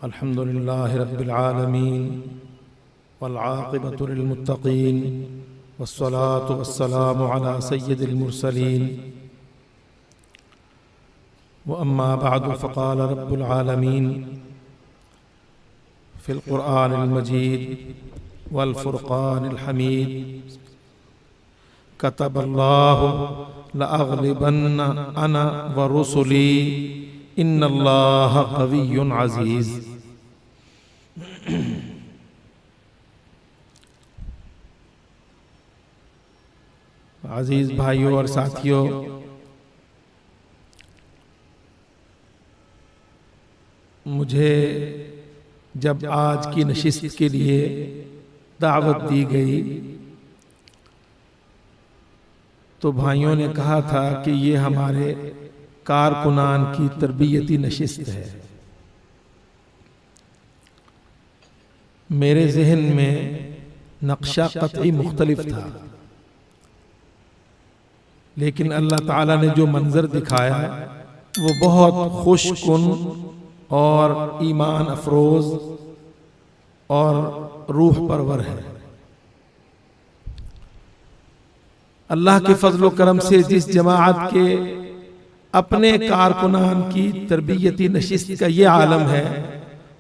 अल्हम्दुलिल्लाहि रब्बिल आलमीन वल आक़िबतु लिल मुत्तक़ीन वस्सलातु वस्सलामु अला सय्यिदिल मुरसलीन व अम्मा बअदु फ़क़ाल रब्बुल आलमीन फ़िल क़ुरआनिल मजीद वल फ़ुरक़ानिल हमीद कतबल्लाहु लअग़लिबन्ना अना व रुसुली इन्नल्लाहा क़विय्युन अज़ीज़। अजीज भाइयों और साथियों, मुझे जब आज की नशिस्त के लिए दावत दी गई तो भाइयों ने कहा था कि ये हमारे कारकुनान की तरबियती नशिस्त है। मेरे जहन में नक्शा कतई मुख्तलिफ था, लेकिन अल्लाह ताला ने जो मंजर दिखाया वो बहुत खुशकुन और ईमान अफरोज और रूह परवर है। अल्लाह के फजल करम से जिस जमाअत के अपने कारकुनान की तरबियती नशिस्त का ये आलम है,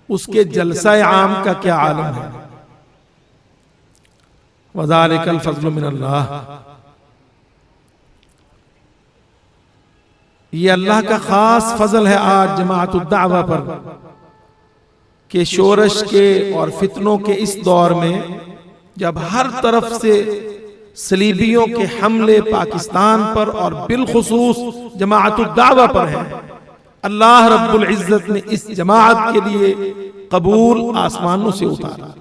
उसके जलसा आम का क्या आलम है। वज़ालिकल फज़्लु मिनल्लाह, ये अल्लाह का खास फजल है आज जमाअतुद दावा पर कि शोरश के और फितनों के इस दौर में जब हर तरफ से सलीबियों के हमले पाकिस्तान पर और बिलखुसूस जमाअतुद दावा पर है, अल्लाह रब्बुल इज्जत ने इस जमाअत के लिए कबूल आसमानों से उतारा।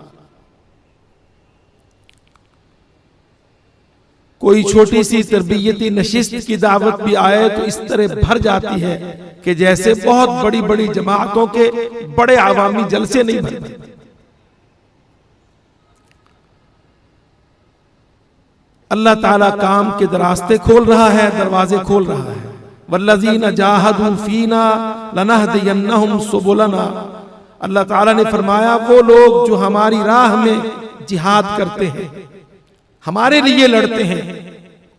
कोई छोटी सी तरबियती नशिस्त की दावत भी आए तो इस तरह भर जाती है कि जैसे बहुत बड़ी बड़ी जमाअतों के बड़े आवामी जलसे नहीं भरते। अल्लाह ताला काम के रास्ते खोल रहा है, दरवाजे खोल रहा है। वल्लज़ीना जाहदू फीना लनहदियन्नहुम सुबुलना, अल्लाह ताला ने फरमाया वो लोग जो हमारी राह में जिहाद करते हैं, हमारे लिए लड़ते हैं,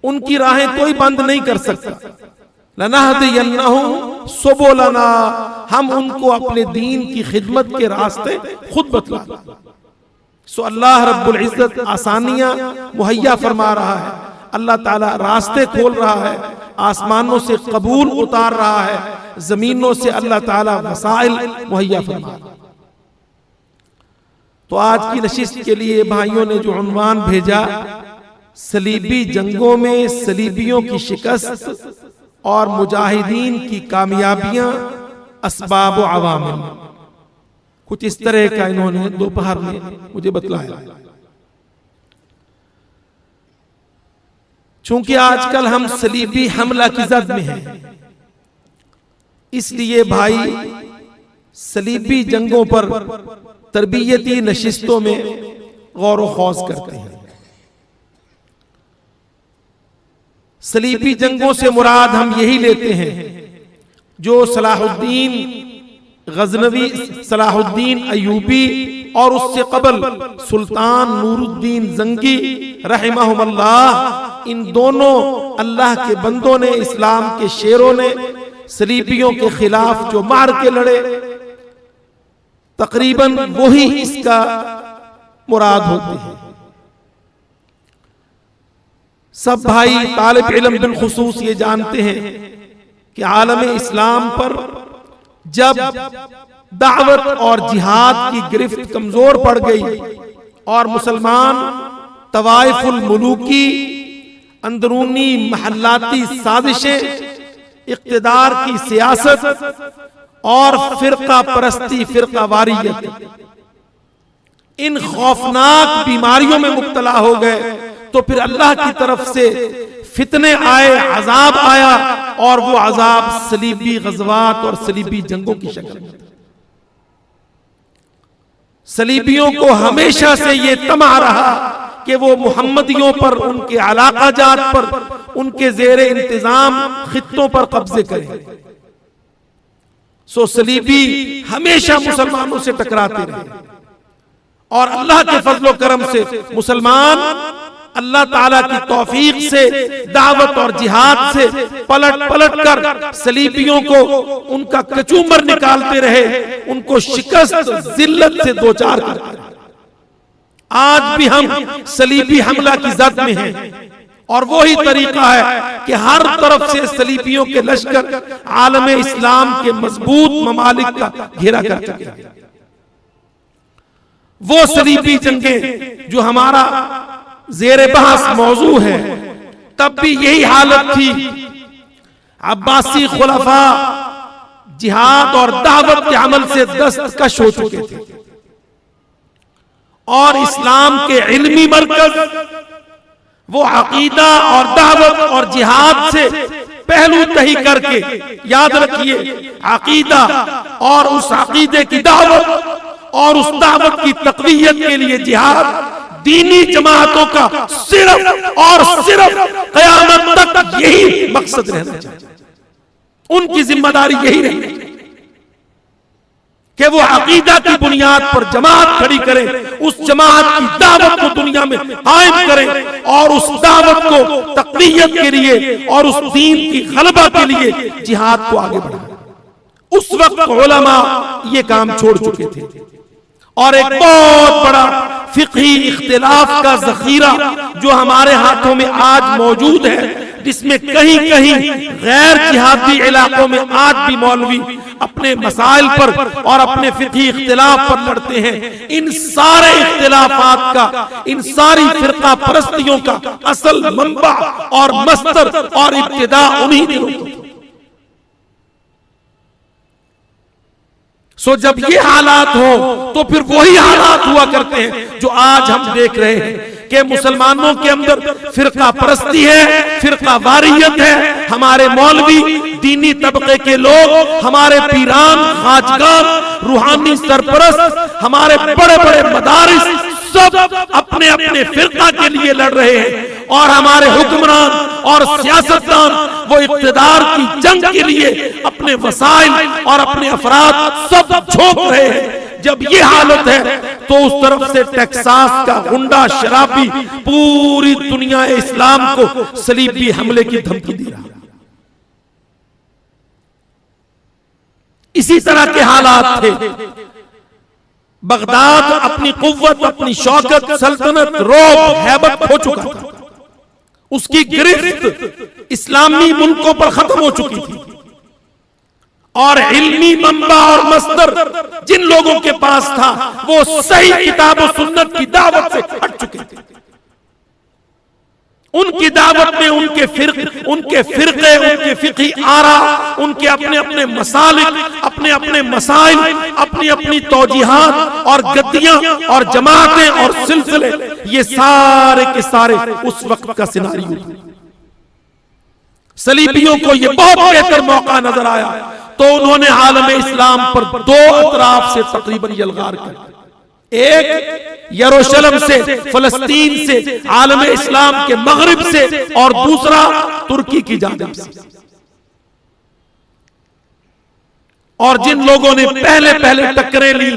उनकी राहें कोई बंद नहीं कर सकता। लनहदियन्नहुम सुबुलना, हम उनको अपने दीन की खिदमत के रास्ते खुद बतला। सो अल्लाह रब्बुल इज्जत आसानियां मुहैया फरमा रहा है, अल्लाह ताला रास्ते खोल रहा है, आसमानों से कबूल उतार रहा है, जमीनों से अल्लाह ताला वसाइल मुहैया फरमा रहा है। तो आज की नशिस्त के लिए भाइयों ने जो उन्वान भेजा, सलीबी जंगों में सलीबियों की शिकस्त और मुजाहिदीन की कामयाबियां असबाब व अवामिल, कुछ इस तरह का इन्होंने दोपहर में मुझे बतलाया। चूंकि आजकल हम सलीबी हमला की जद में हैं, इसलिए भाई सलीबी जंगों पर तरबियती नशिस्तों में गौर व खौज करते हैं। सलीबी जंगों से मुराद हम यही लेते हैं जो सलाहुद्दीन गजनवी, सलाहुद्दीन अयूबी और उससे कबल सुल्तान नूरुद्दीन जंगी रहमहुल्लाह, इन दोनों अल्लाह के बंदों ने, इस्लाम के शेरों ने सलीबियों के खिलाफ जो मार के लड़े, तकरीबन वही इसका मुराद होते हैं। सब भाई तालिब इल्म बिलखुसूस ये जानते हैं कि आलम इस्लाम पर जब दावत और जिहाद की गिरफ्त कमजोर पड़ गई और मुसलमान तवाइफुल मुलूकी, अंदरूनी महल्लाती साजिशें, इक़्तिदार की सियासत और फिरका परस्ती, फिरका वारियत, इन खौफनाक बीमारियों में मुब्तला हो गए, तो फिर अल्लाह की तरफ से फितने आए, अजाब आया, और वो अजाब सलीबी गज़वात और सलीबी जंगों की शक्ल में। सलीबियों को हमेशा से ये तमा रहा कि वो मुहम्मदियों पर, उनके अलाका जात पर, उनके जेरे इंतजाम खित्तों पर कब्जे करें। सो सलीबी हमेशा मुसलमानों से टकराते रहे और अल्लाह के फजलो करम से मुसलमान अल्लाह ताला की तौफीक से दावत और जिहाद से पलट पलट कर सलीबियों को उनका कचूमर निकालते रहे, उनको शिकस्त जिल्लत से दो चार करते रहे। आज भी हम सलीबी हमला की जद में हैं और वही तरीका है कि हर तरफ से सलीबियों के लश्कर आलम इस्लाम के मजबूत ममालिक का घेरा कर चुके हैं। वो सलीबी जंगें जो हमारा जेर बहस मौजू है, तब भी यही हालत थी। अब्बासी खुलफा जिहाद और दावत के अमल से दस्तकश हो चुके थे और इस्लाम के इल्मी मरकज वो अकीदा और दावत और जिहाद से पहलू तही करके, याद रखिए, अकीदा और उस अकीदे की दावत और उस दावत की तक़वियत के लिए जिहाद दीनी जमातों का सिर्फ और सिर्फ क़यामत तक यही मकसद रहना चाहिए। उनकी जिम्मेदारी यही रही कि वो अकीदा की बुनियाद पर जमात खड़ी करें, उस जमात की दावत को दुनिया में कायम करें और उस दावत को तक़वियत के लिए और उस दीन की गलबा के लिए जिहाद को आगे बढ़ाएं। उस वक्त उलमा ये काम छोड़ चुके थे और एक बहुत बड़ा फिक़ही इख्तिलाफ का ज़ख़ीरा जो हमारे हाथों में आज मौजूद है, जिसमें कहीं कहीं गैर जिहादी इलाकों में आज भी मौलवी अपने मसाइल पर और अपने फिक़ही इख्तिलाफ पर लड़ते हैं। इन सारे इख्तिलाफात का, इन सारी फिरका परस्तियों का असल मंबा और मस्तर और इब्तिदा उन्हीं दिनों को। सो जब ये हालात हो तो फिर वही हालात हुआ करते हैं जो आज हम देख रहे हैं कि मुसलमानों के अंदर फिरका परस्ती है, फिरका वारियत है। हमारे मौलवी, दीनी तबके के लोग, हमारे पीरान, खाजगान, रूहानी सरपरस्त, हमारे बड़े बड़े मदारिस सब अपने अपने फिरका के लिए लड़ रहे हैं और हमारे हुक्मरान और सियासतदान वो इक़्तिदार की जंग के लिए अपने वसाइल और अपने अफराद सब झोंक रहे हैं। जब ये हालत है तो उस तरफ से टेक्सास का गुंडा शराबी पूरी दुनिया इस्लाम को सलीबी हमले की धमकी दे रहा है। इसी तरह के हालात थे। बगदाद अपनी कुव्वत, अपनी शौकत, सल्तनत, रोब, हैबत खो चुका था। उसकी गिरफ्त इस्लामी मुल्कों पर खत्म हो चुकी थी और इल्मी मंबा और मस्दर जिन लोगों के पास था वो सही किताब और सुन्नत की दावत से हट चुके थे। उनकी दावत में उनके फिरके, उनके फिक़ही आरा, उनके अपने अपने मसालिक, अपने अपने मसाइल, अपनी अपनी तौजीहात और गद्दियां और जमातें और सिलसिले, ये सारे के सारे उस वक्त का सिनारियो था। सलीबियों को ये बहुत बेहतर मौका नजर आया तो उन्होंने आलम इस्लाम पर दो अतराफ से तकरीबन यलगार किया। एक यरूशलेम से, फलस्तीन से, आलम इस्लाम के मगरिब से और दूसरा तुर्की की जानिब से। और जिन लोगों ने पहले पहले टक्करें ली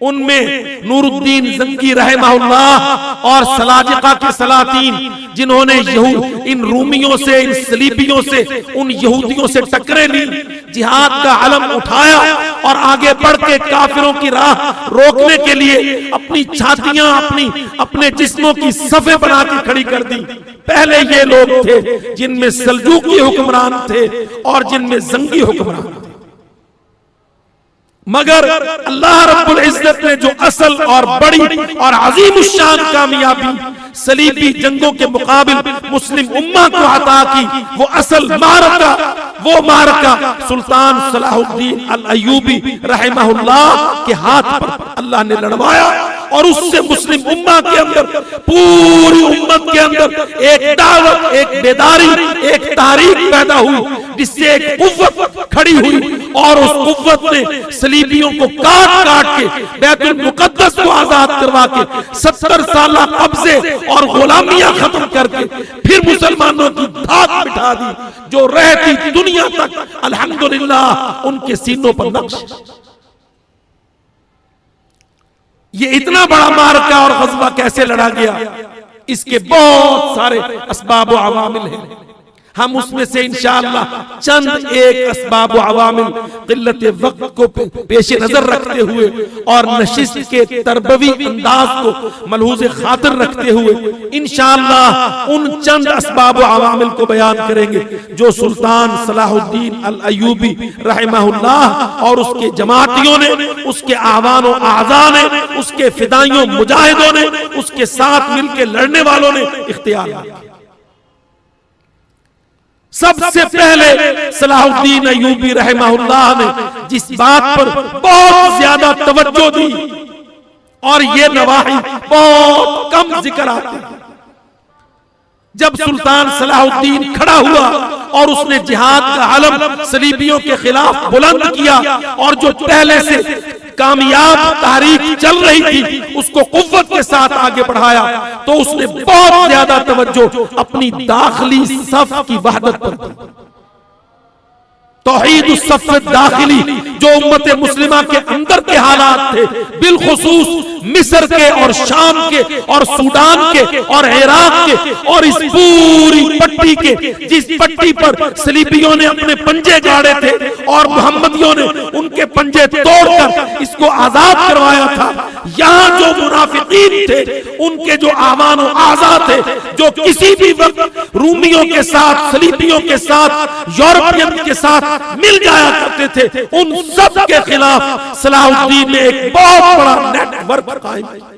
उनमें नूरुद्दीन जंगी रहमहुल्लाह और सलाजिका के सलातीन, जिन्होंने इन रूमियों से, इन सलीबियों से, उन यहूदियों से टक्करें ली, जिहाद का अलम उठाया और आगे बढ़ के काफिरों की राह रोकने के लिए अपनी छातियां, अपने जिस्मों की सफ़े बना के खड़ी कर दी। पहले ये लोग थे जिनमें सल्जूकी हुक्मरान थे और जिनमें जंगी हुक्मरान थे, मगर अल्लाह रब्बुल इज्जत ने जो असल और बड़ी और अजीम शान कामयाबी सलीबी जंगों के मुकाबिल मुस्लिम उम्मा को अता की, वो असल मारका सुल्तान सलाहुद्दीन अल अय्यूबी रहमहुल्लाह के हाथ पर अल्लाह ने लड़वाया और उससे मुस्लिम उम्मा के अंदर, पूरी उम्मत के अंदर एक दावत, एक बेदारी, एक तारीख पैदा हुई, जिससे एक कुव्वत खड़ी हुई और उस कुव्वत ने सलीबियों को काट काट के बैतुल मुकद्दस को आजाद करवा के 70 साल कब्जे और गुलामियां खत्म करके फिर मुसलमानों की धाक बिठा दी, जो रहती दुनिया तक अल्हम्दुलिल्लाह उनके सीनों पर नक्श। ये इतना बड़ा मार्का और ग़ज़वा कैसे लड़ा गया, इसके बहुत सारे असबाब व अवामिल हैं। हम उसमें से इंशाअल्लाह चंद एक असबाब व अवामिल क़िल्लत वक्त को पेश नजर रखते हुए और नशिस्त के तरबवी अंदाज को मलहूज़ खातिर रखते हुए इंशाअल्लाह उन चंद असबाब व अवामिल को बयान करेंगे जो सुल्तान सलाहुद्दीन अल अय्यूबी रहमहुल्लाह और उसके जमातियों ने, उसके आवान व आज़ा ने, उसके फिदाइयों मुजाहिदों ने, उसके साथ मिलकर लड़ने वालों ने इख्तियार किया। सबसे पहले सलाहुद्दीन अय्यूबी रहमहुल्लाह ने जिस बात पर बहुत ज्यादा तवज्जो दी, और ये नवाही बहुत कम जिक्र आते हैं, जब सुल्तान सलाहुद्दीन खड़ा हुआ और उसने जिहाद का अलम सलीबियों के खिलाफ बुलंद किया और जो पहले से कामयाब तारीख चल रही थी उसको कुव्वत के साथ आगे बढ़ाया, तो उसने बहुत ज्यादा तवज्जो अपनी दाखिली सफ की वहदत पर दी। तौहीद सफ दाखिली जो उम्मत मुस्लिमा के अंदर के हालात थे, बिलखुसूस मिस्र के और शाम के और सूडान के और इराक के और इस पूरी पट्टी के, जिस पट्टी पर सलीबियों ने अपने पंजे गाड़े थे और मोहम्मदियों ने उनके पंजे तोड़कर इसको आजाद करवाया था, यहाँ जो मुनाफिकीन थे, उनके जो आवान व आज़ा थे, जो किसी भी वक्त रूमियों के साथ, सलीबियों के साथ, यूरोपियन के साथ मिल जाया करते थे, उन सब के खिलाफ सलाहुद्दीन ने एक बहुत बड़ा नेटवर्क कायम किया,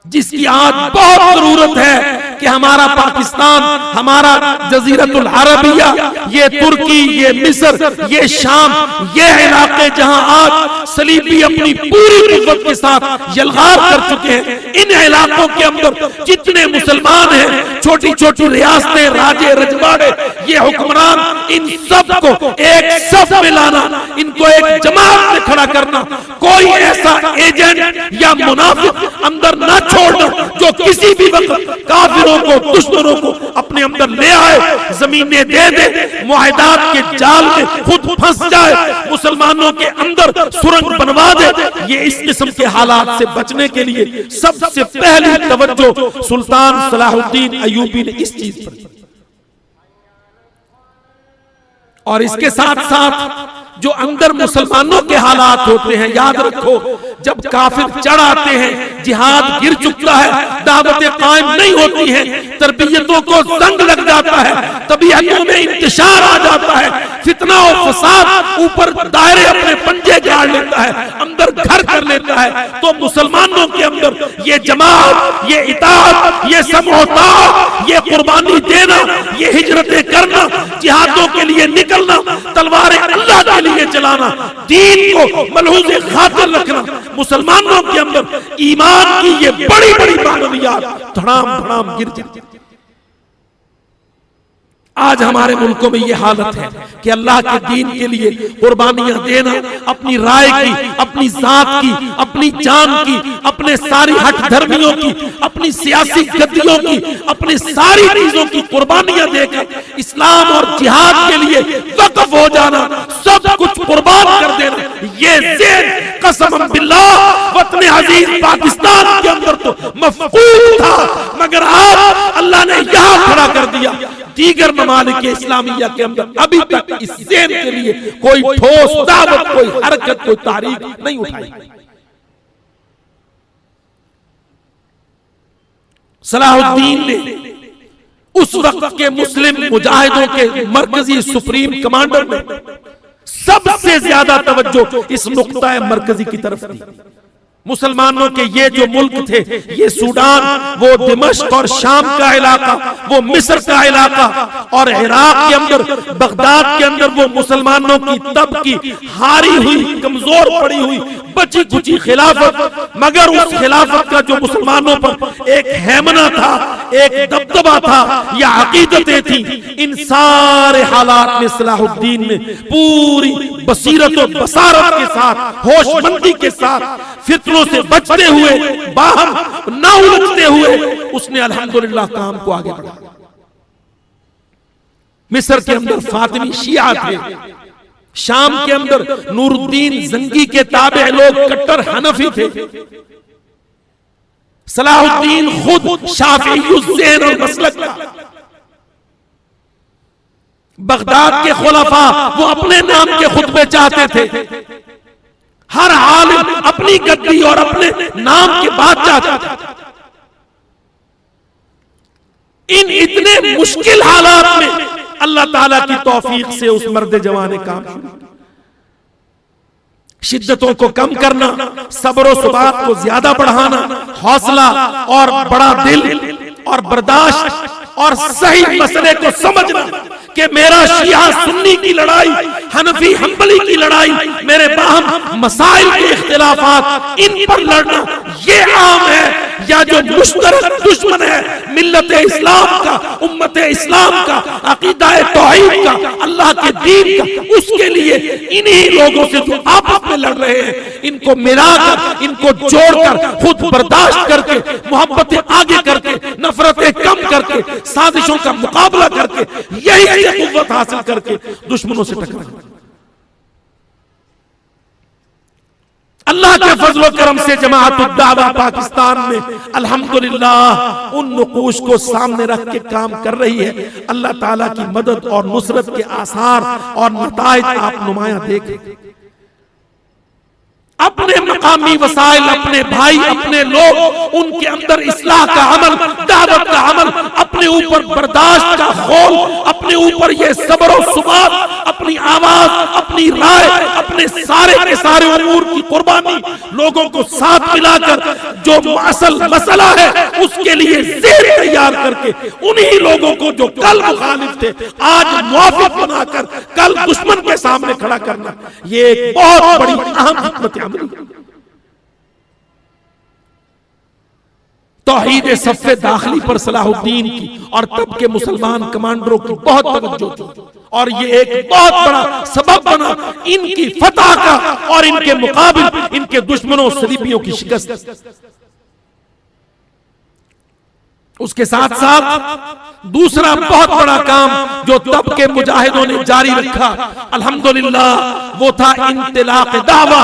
जिसकी आज बहुत जरूरत है कि हमारा पाकिस्तान, हमारा जजीरतुल अरबिया, ये तुर्की, ये मिस्र, ये शाम, ये इलाके जहां आज सलीबी अपनी पूरी कुव्वत के साथ यलगार कर चुके हैं, इन इलाकों के अंदर जितने मुसलमान हैं, छोटी छोटी रियासतें, राजे, रजवाड़े, ये हुक्मरान, इन सब को एक सफ में लाना, इनको एक जमात में खड़ा करना, कोई ऐसा एजेंट या मुनाफिक अंदर ना छोड़ना जो किसी भी वक्त काफिरों को, दुश्मनों को अपने अंदर ले आए, जमीनें दे दे, मुआहिदात के जाल में खुद फंस जाए, मुसलमानों के अंदर सुरंग बनवा दे। ये इस किस्म के हालात से बचने के लिए सबसे पहली तवज्जो सुल्तान सलाहुद्दीन अय्यूबी ने इस चीज पर, और इसके साथ साथ जो अंदर मुसलमानों के हालात होते हैं, याद रखो जब काफिर चढ़ आते हैं, जिहाद गिर चुकता है, दावतें कायम नहीं होती हैं, तरबियतों को जंग लग जाता है, तबीयतों में इंतशार आ जाता है, फितना और फसाद ऊपर दायरे अपने पंजे गाड़ लेता है, अंदर घर कर लेता है, तो मुसलमानों के अंदर ये जमात, ये इताअत, ये समझौता, ये कुर्बानी देना, ये हिजरतें करना, जिहादों के लिए निकलना, तलवारें अल्लाह के लिए चलाना, दीन को मलहूज़े खातिर रखना, मुसलमानों के अंदर ईमान की ये बड़ी बड़ी मानवियात धड़ाम धड़ाम गिर जाती। आज हमारे मुल्कों में ये हालत है कि अल्लाह के दीन के लिए कुर्बानियां देना, अपनी राय की, अपनी जात की, अपनी जान की, अपने सारी हट धर्मियों की, अपनी सियासी गद्दियों की, अपनी सारी चीजों की कुर्बानियां देकर इस्लाम और जिहाद के लिए वक्फ हो जाना, सब कुछ कुर्बान कर देना, ये ज़ेन कसम बिल्लाह वतन अजीज पाकिस्तान के अंदर तो मफकूद था, मगर आज अल्लाह ने यहाँ खड़ा कर दिया। दीगर ममालिक इस्लामिया के अंदर अभी तक इस ज़ेन के लिए कोई ठोस दावत, कोई हरकत, कोई तारीख नहीं उठाई। सलाहुद्दीन ने उस वक्त के मुस्लिम मुजाहिदों के मरकजी सुप्रीम कमांडर ने सबसे ज्यादा तवज्जो इस नुक्ता मरकजी की तरफ दी। मुसलमानों के ये जो मुल्क थे, ये सूडान, वो दिमश्क और शाम का इलाका, वो मिस्र का इलाका और इराक के अंदर, बगदाद के अंदर वो मुसलमानों की तब की हारी हुई, कमजोर पड़ी हुई बची कुची खिलाफत, मगर उस खिलाफत का जो मुसलमानों पर एक हैमना था, एक दबदबा था, या अकीदतें थी, इन सारे हालात में सलाहुद्दीन ने पूरी बसीरत और बसारत के साथ, होशमंदी के साथ, फितनों से बचते हुए, बाहर ना उलझते हुए, उसने अल्हम्दुलिल्लाह काम को आगे बढ़ाया। मिस्र के अंदर फातिमी शिया थे, शाम के अंदर नूरुद्दीन जंगी के ताबे लोग कट्टर हनफी थे, सलाहुद्दीन खुद शाफियुज़्ज़हन और मसलक था। बगदाद के खुलफा वो अपने नाम के खुतबे चाहते थे, हर आलिम अपनी गद्दी और अपने नाम के बाद चाहता था। इन इतने मुश्किल हालात में अल्लाह ताला की तौफीक से उस मर्द जवान ने काम शुरू, शिद्दतों को कम करना, सब्र और सुबात को ज्यादा बढ़ाना, हौसला और बड़ा दिल और बर्दाश्त और सही मसले को समझना कि मेरा शिया सुन्नी की लड़ाई, हनफी हंबली की लड़ाई, मेरे बाहम मसाइल के इख्तिलाफात, इन पर लड़ना ये आम है, या जो मुश्तरक दुश्मन है मिल्लत इस्लाम का, उम्मत इस्लाम का, अकीदा तौहीद का, अल्लाह के दीन का, उसके लिए इन्हीं लोगों से जो आपस में लड़ रहे हैं, इनको मिलाकर, इनको जोड़कर, खुद बर्दाश्त करके, मोहब्बतें आगे करके, नफरतें कम करके, साजिशों का मुकाबला करके, यही कुव्वत हासिल करके दुश्मनों से टकराना। अल्लाह के फजल करम से जमाअतुद दावा पाकिस्तान में अल्हम्दुलिल्लाह उन नुकूश को सामने रख के काम कर रही है। अल्लाह ताला की मदद और नुसरत के आसार और नताइज आप नुमाया देखें। अपने मकामी वसाइल, अपने भाई, अपने लोग, उनके अंदर इस्लाह का अमल, दावत का अमल, अपने ऊपर बर्दाश्त का खौल, अपने ऊपर ये सब्र और सुबात, अपनी आवाज, अपनी राय, अपने सारे के सारे उमूर की कुर्बानी, लोगों को साथ मिलाकर जो असल मसला है उसके लिए ज़ेर तैयार करके, उन्हीं लोगों को जो कल मुखालिफ थे आज मुवाफिक बनाकर कल दुश्मन के सामने खड़ा करना, ये एक बहुत बड़ी अहम हिकमत अमली। तौहीद सफ़े दाखिली पर सलाहुद्दीन की और तब के मुसलमान कमांडरों की बहुत तवज्जो थी, और ये एक बहुत बड़ा सबब बना इनकी फतह का और इनके मुकाबिल इनके दुश्मनों सलीबियों की शिकस्त। उसके साथ साथ दूसरा बहुत बड़ा काम जो तब के मुजाहिदों ने जारी रखा अल्हम्दुलिल्लाह, वो था इंतिलाक दावा।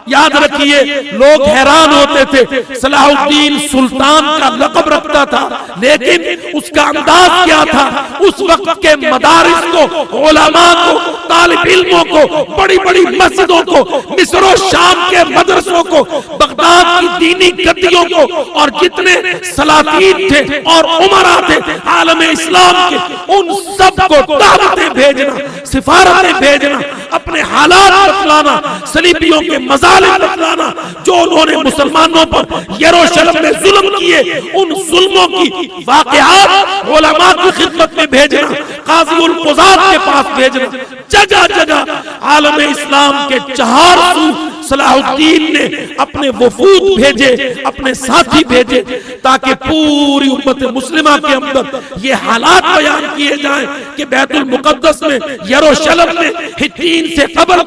याद रखिए, लोग हैरान होते थे, सलाहुद्दीन सुल्तान का लक़ब रखता था, लेकिन उसका अंदाज क्या था? उस वक्त के मदारिस को, उलमा को, तालिब इल्मों को, बड़ी बड़ी मस्जिदों को, मिस्र और शाम के मदरसों को, बगदाद की दीनी गद्दियों को, और जितने सलातीन थे और उमरा थे आलमे इस्लाम के, उन सब को दावतें भेजना, सिफारतें भेजना, अपने हालात बतलाना, सलीबियों के मजालिम बतलाना, जो उन्होंने मुसलमानों पर यरूशलेम में जुल्म किए, उन जुल्मों की वाक़यात उलमा की खिदमत में भेजना, काज़ी उल क़ुज़ात के पास भेजना, जगह जगह आलमे इस्लाम के चहार सलाहुद्दीन ने अपने वफूद भेजे, अपने साथी भेजे, ताकि पूरी उम्मत मुस्लिमा के अंदर ये हालात बयान किए जाएं कि बैतुल मुक़द्दस में, यरूशलेम में हित्तीन से कबल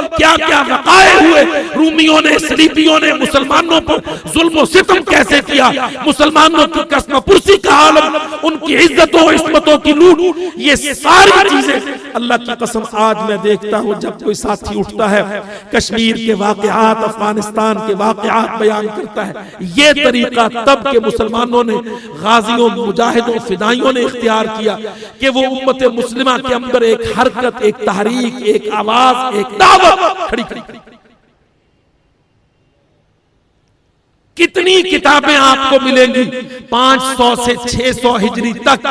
क्या क्या वक़ाए हुए, रूमियों ने, सलीबियों ने मुसलमानों पर जुल्म सितम कैसे किया, मुसलमानों की कसमपुरसी का आलम, उनकी इज्जतों इस्मतों की लूट, ये सारी चीजें अल्लाह की कसम आज मैं देखता हूँ जब कोई साथी उठता है कश्मीर के वाक़यात, अफगानिस्तान के वाक़यात बयान करता है, ये तरीका तब के मुसलमानों ने, गाजियों, मुजाहिदों, फिदाइयों ने इख्तियार किया कि वो उम्मत मुस्लिमा के अंदर एक हरकत, एक तहरीक, एक आवाज, एक दावत खड़ी की। कितनी किताबें आपको मिलेंगी 500 से 600 हिजरी तक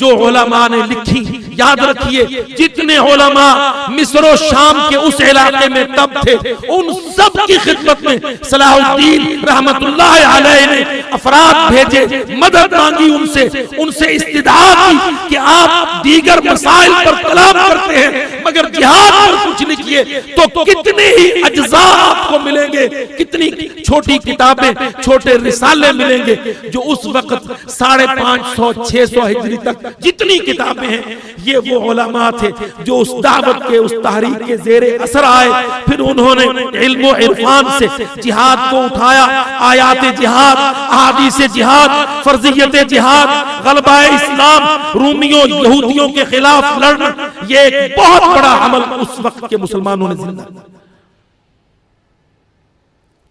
जो उलमा ने लिखी। याद रखिए, जितने उलमा मिस्र और शाम के उस इलाके में तब थे, उन सब की खिदमत में सलाहुद्दीन रहमतुल्लाह अलैह ने अफराद भेजे, मदद मांगी उनसे इस्तिदा की कि आप दीगर मसाइल पर कलाम करते हैं मगर जिहाद पर कुछ नहीं देखिए तो कितने ही अज्जा आपको मिलेंगे, कितनी छोटी किताबें, छोटे रिसाले मिलेंगे जो उस वक्त 550-600 हिजरी तक जितनी किताबें हैं, ये वो उलमा थे जो उस दावत के, उस तहरीक के ज़ेरे असर आए। फिर उन्होंने इल्म और इरफान से जिहाद को उठाया, आयात जिहाद, अहादीस जिहाद, फर्जियत जिहाद, गलबा इस्लाम, रूमियों यहूदियों के खिलाफ लड़ना, ये एक बहुत बड़ा अमल उस वक्त के मुसलमानों ने जिंदा।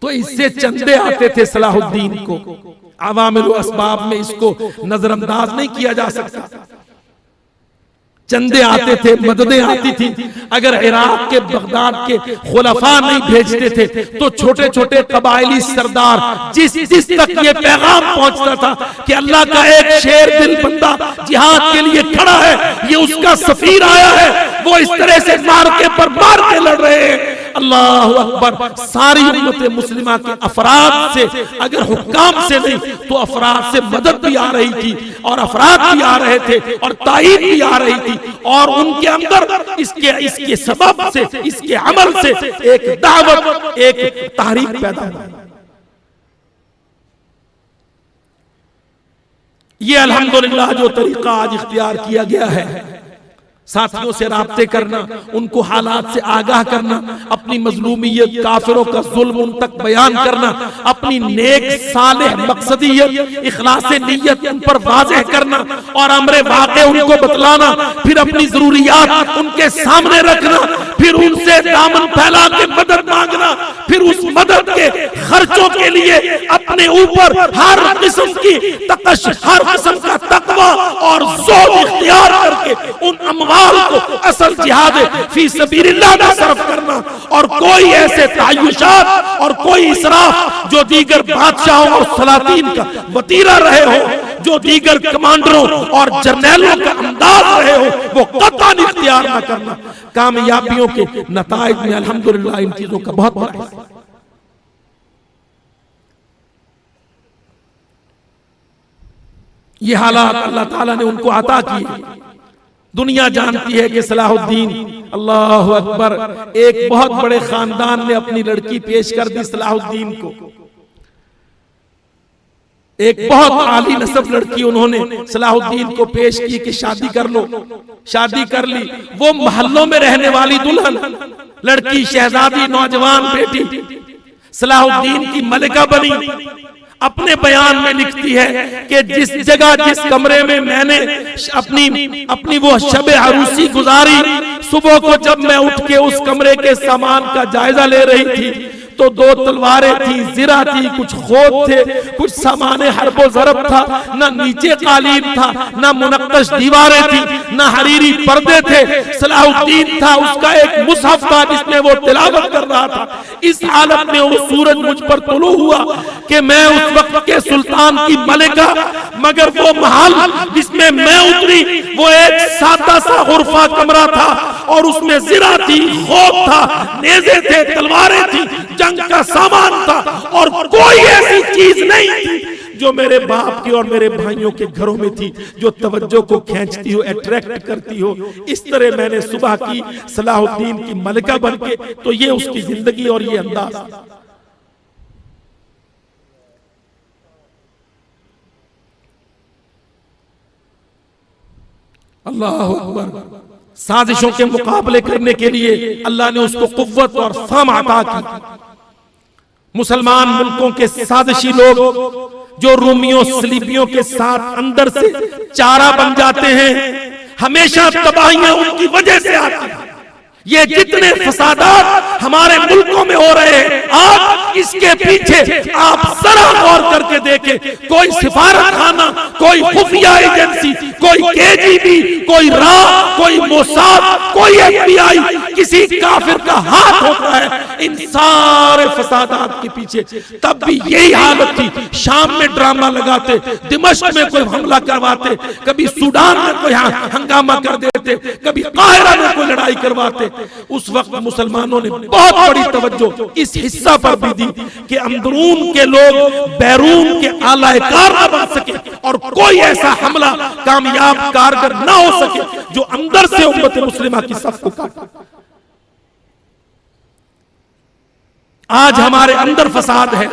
तो इससे चंदे आते थे सलाहुद्दीन को, अवामिल असबाब में इसको नजरअंदाज नहीं किया जा सकता। चंदे आते थे, मददें आती थी। अगर इराक के, बगदाद के खुलफा नहीं भेजते थे तो छोटे छोटे कबायली सरदार जिस तक ये पैगाम पहुंचता था कि अल्लाह का एक शेर दिल बंदा जिहाद के लिए खड़ा है, ये उसका सफीर आया है, वो इस तरह से मार के लड़ रहे हैं, अल्लाह अकबर। सारी उम्मत मुस्लिमा के अफराद से, अगर हुक्काम से नहीं तो अफराद से मदद भी आ रही थी, और अफराद भी आ रहे थे, और ताईद भी आ रही थी, और उनके अंदर इसके सबब से, इसके अमल से एक दावत, एक तहरीक पैदा हुई। ये अल्हम्दुलिल्लाह जो तरीका आज इख्तियार किया गया है, साथियों से राब्ते करना, उनको हालात से आगाह करना, अपनी मजलूमियत, काफिरों का जुल्म उन तक बयान करना, अपनी नेक सालेह मकसदियत, इखलास नीयत उन पर वाज़ेह करना, और अमरे वाक़े उनको बतलाना, फिर अपनी जरूरियात उनके सामने रखना, फिर उनसे दामन फैला के मदद मांगना, फिर उस मदद के खर्चों के लिए अपने ऊपर हर किस्म की तकश, हर किस्म का तकवा और ज़ौक़ इख्तियार करके उन अमवाल को असल जिहाद फी सबीलिल्लाह में सर्फ करना, और कोई ऐसे तायुशात और कोई इसराफ जो दीगर बादशाहों और सलातीन का वतीरा रहे हो, जो दीगर कमांडरों और जर्नैलों का अंदाज रहे हो, वो कतई इख्तियार न करना। कामयाबियों के नताइज में अल्हम्दुलिल्लाह इन चीजों का बहुत बड़ा हिस्सा। ये हालात अल्लाह ताला ने उनको अता किए। दुनिया जानती है कि सलाहुद्दीन, अल्लाह अकबर, एक बहुत बड़े खानदान ने अपनी लड़की पेश कर दी सलाहुद्दीन को। एक बहुत आली नस्ब लड़की उन्होंने सलाहुद्दीन को पेश की कि शादी कर लो। शादी कर ली। वो महल्लों में रहने वाली दुल्हन, लड़की, शहजादी, नौजवान बेटी सलाहुद्दीन की मलिका बनी। अपने बयान में लिखती है कि जिस जगह, जिस कमरे में मैंने अपनी वो शबे अरूसी गुजारी, सुबह को जब मैं उठ के उस कमरे के सामान का जायजा ले रही थी तो 2 तलवारें थी, जिरा थी, कुछ खोद थे, कुछ सामान हरबो जरब था, ना नीचे कालीन था, ना मुनक्कश दीवारें थी, ना हरीरी पर्दे थे। सलाहुद्दीन था, उसका एक मुसहफ था जिसमें वो तिलावत कर रहा था। इस हालत में वो सूरज मुझ पर तुलू हुआ कि मैं उस वक्त के सुल्तान की मलिका, मगर वो महल जिसमें मैं उतरी वो एक सादा सा गुरफा कमरा था, और उसमें जिरा थी, खोद था, नेज़े थे, तलवारें थी, जंग का सामान था, और कोई ऐसी चीज नहीं थी जो मेरे बाप की और मेरे भाइयों के घरों में थी जो तवज्जो को खींचती हो, अट्रैक्ट करती हो। इस तरह मैंने सुबह की सलाहुद्दीन की मलिका बनके। तो ये उसकी जिंदगी और ये अंदाज। अल्लाह अकबर। साजिशों के मुकाबले करने के लिए अल्लाह ने उसको कुव्वत और फहम अता की। मुसलमान मुल्कों के साजिशी लोग जो रूमियों, सलीबियों के साथ अंदर से चारा बन जाते हैं, हमेशा तबाहियां उनकी वजह से आती हैं। ये जितने फसादात हमारे मुल्कों में हो रहे हैं, आज इसके पीछे आप जरा गौर करके देखें। कोई सिफारत खाना, कोई खुफिया एजेंसी, कोई केजीबी, कोई रा, कोई मोसाद, कोई FBI, किसी काफिर का हाथ होता है इन सारे फसादात के पीछे। तब भी यही हालत थी। शाम में ड्रामा लगाते, दिमश्क में कोई हमला करवाते, कभी सूडान में कोई हंगामा कर देते, कभी काहिरा में कोई लड़ाई करवाते। उस वक्त मुसलमानों ने बहुत बड़ी तवज्जो इस हिस्सा पर भी दी कि अंदरून के लोग बैरून के आलाकार न बन सके, और कोई ऐसा हमला कामयाब कारगर ना हो सके जो अंदर से उम्मत मुस्लिमा की सफ को काटे। आज हमारे अंदर फसाद है,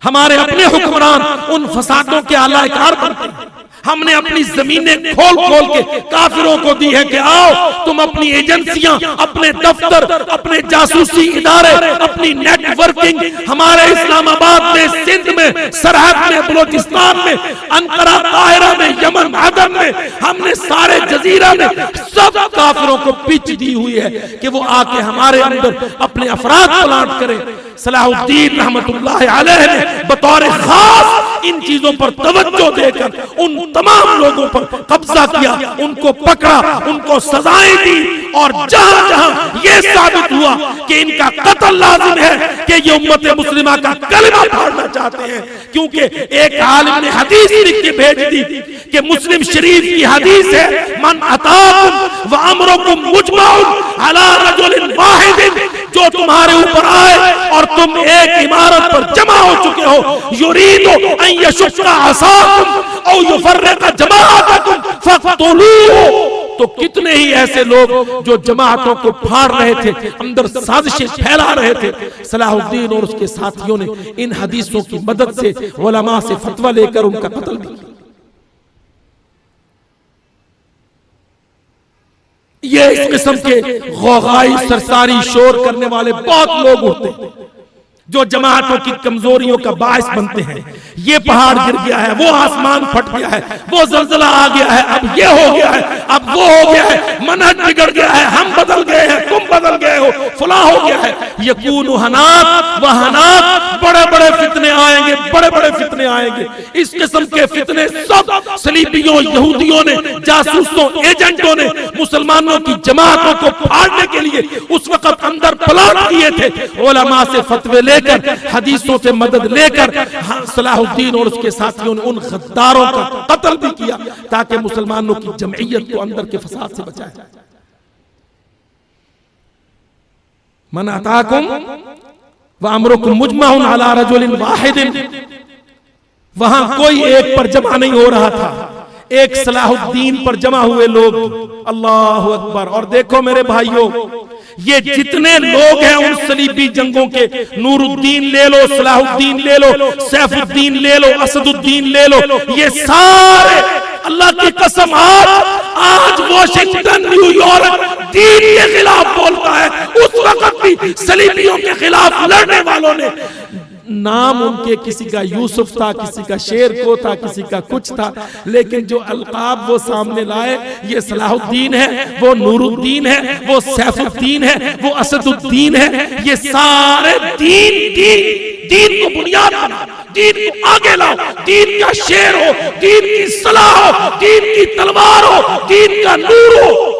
हमारे अपने हुक्मरान उन फसादों के आलाकार बनते हैं। हमने अपनी जमीनें खोल खोल के काफिरों को दी है कि आओ तुम अपनी एजेंसियां, अपने दफ्तर, अपने जासूसी इदारे, अपनी नेटवर्किंग हमारे इस्लामाबाद में, सिंध में, सरहद में, बलोचिस्तान में, अंतरा, काहिरा में, यमन, अदन में, हमने सारे जजीरा में सब काफिरों को पिच दी हुई है कि वो आके हमारे अंदर अपने अफराद प्लांट करें। सलाहुद्दीन रहमतुल्लाह अलैह ने बतौर खास इन चीजों पर तवज्जो देकर उन तमाम लोगों पर कब्जा किया, उनको पकड़ा, उनको सजाएं दी, और जहां जहां यह साबित हुआ कि इनका कत्ल लाजिम है, कि ये उम्मत मुस्लिमा का कलमा फाड़ना चाहते हैं, क्योंकि एक आलिम ने हदीस लिख के भेज दी कि मुस्लिम शरीफ की हदीस है, मन अताकुम व अमरुकुम मुजमाउन अला रजुलिन वाहिदिन, जो तुम्हारे ऊपर आए और तुम एक इमारत पर जमा हो चुके हो, युरीदु अन यशुक्का असाकुम औ युफर्रिका जमाअतकुम फक्तुलूहु, तो कितने ही ऐसे लोग जो जमातों को फाड़ रहे थे, अंदर साजिशें फैला रहे थे। सलाहुद्दीन और उसके साथियों ने इन हदीसों की मदद से उलमा से फतवा लेकर उनका कत्ल किया। ये इस किस्म के गौगाई सरसारी शोर करने वाले बहुत लोग होते हैं जो जमातों की कमजोरियों का बायस बनते हैं। ये पहाड़ गिर गया है, वो आसमान फट गया है, वो जलजला आ गया है, अब ये हो गया है, अब वो हो गया है, मनहज बिगड़ गया है, हम बदल गए हैं, तुम बदल गए हो, फला हो गया है। यकूनु हनात व हनात, बड़े बड़े फितने आएंगे, बड़े बड़े फितने आएंगे। इस किस्म के फितने सब सलीबियों, यहूदियों ने, जासूसों, एजेंटों ने मुसलमानों की जमातों को फाड़ने के लिए उस वक्त अंदर प्लान किए थे। उलमा से फतवे लेकर, हदीसों से मदद लेकर सलाहुद्दीन और उसके साथियों ने उन गद्दारों का कत्ल भी किया ताकि मुसलमानों की जमईयत को अंदर के फसाद से बचाए। मन अताकुम व अमरुकुम मुजमाउन अला रजुलिन वाहिदिन, वहां कोई एक पर जमा नहीं हो रहा था, एक सलाहुद्दीन पर जमा हुए लोग। अल्लाहु अकबर। और देखो मेरे भाइयों, ये जितने लोग हैं उन सलीबी जंगों के, नूरुद्दीन ले लो, सलाहुद्दीन ले लो, सैफुद्दीन ले लो, असदुद्दीन ले लो, ये सारे अल्लाह की कसम आज वॉशिंगटन, न्यूयॉर्क दीन के खिलाफ बोलता है। उस वक्त भी सलीबियों के खिलाफ लड़ने वालों ने, नाम उनके किसी का यूसुफ था, किसी का शेर को था, किसी का कुछ था, लेकिन जो अलकाब वो सामने लाए, ये सलाहुद्दीन है, वो नूरुद्दीन है, वो सैफुद्दीन है, वो असदुद्दीन है। ये सारे दीन दीन दीन को बुनियाद बना, दीन को आगे लाओ, दीन का शेर हो, दीन की सलाह हो, दीन की तलवार हो, दीन का नूर हो।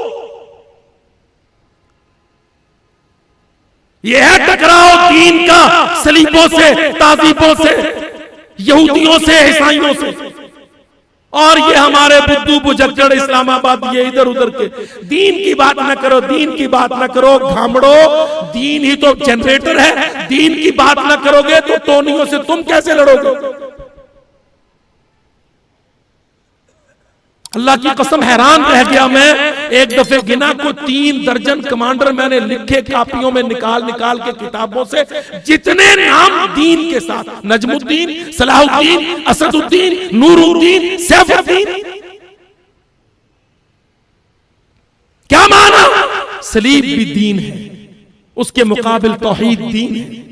यह है टकराव दीन का सलीबों से, ताजीबों से, यहूदियों से, ईसाइयों से। और ये हमारे बुद्धू बुजक्कड़ इस्लामाबाद, ये इधर उधर के, दीन की बात न करो, दीन की बात न करो, घामड़ो, दीन ही तो जनरेटर है। दीन की बात न करोगे तो टोनियों से तुम कैसे लड़ोगे? अल्लाह की कसम हैरान रह गया मैं। एक दफे गिना को 3 दर्जन कमांडर मैंने लिखे कापियों में निकाल निकाल के किताबों से, जितने नाम दीन के साथ, नजमुद्दीन, सलाहुद्दीन, असदुद्दीन, नूरुद्दीन, सैफुद्दीन। क्या माना? सलीब भी दीन है, उसके मुकाबिल तौहीद दीन है।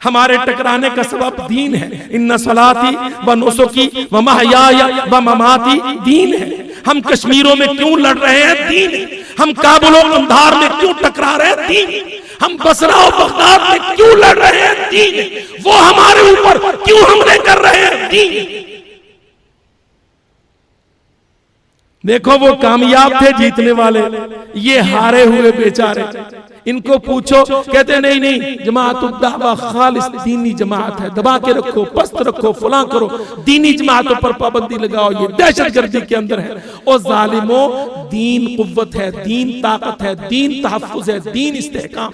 हमारे टकराने का सबब दीन है। इन्ना सलाती व नुसुकी व महयाया व ममाती दीन है। हम कश्मीरों में क्यों लड़ रहे हैं? दीन है। हम काबुल और कंधार में क्यों टकरा रहे हैं? दीन। हम बसरा और बगदाद में क्यों लड़ रहे हैं? दीन। वो हमारे ऊपर क्यों हमले कर रहे हैं? दीन। देखो वो कामयाब थे जीतने वाले, ये हारे हुए बेचारे। इनको पूछो, कहते नहीं नहीं, जमाअतुद दावा खालिस दीनी जमात है, दबा के रखो, पस्त रखो, फलां करो, दीनी जमातों पर पाबंदी लगाओ, ये दहशतगर्दी के अंदर है। और जालिमों, दीन कुव्वत है, दीन ताकत है, दीन तहफ्फुज है, दीन इस्तेहकाम।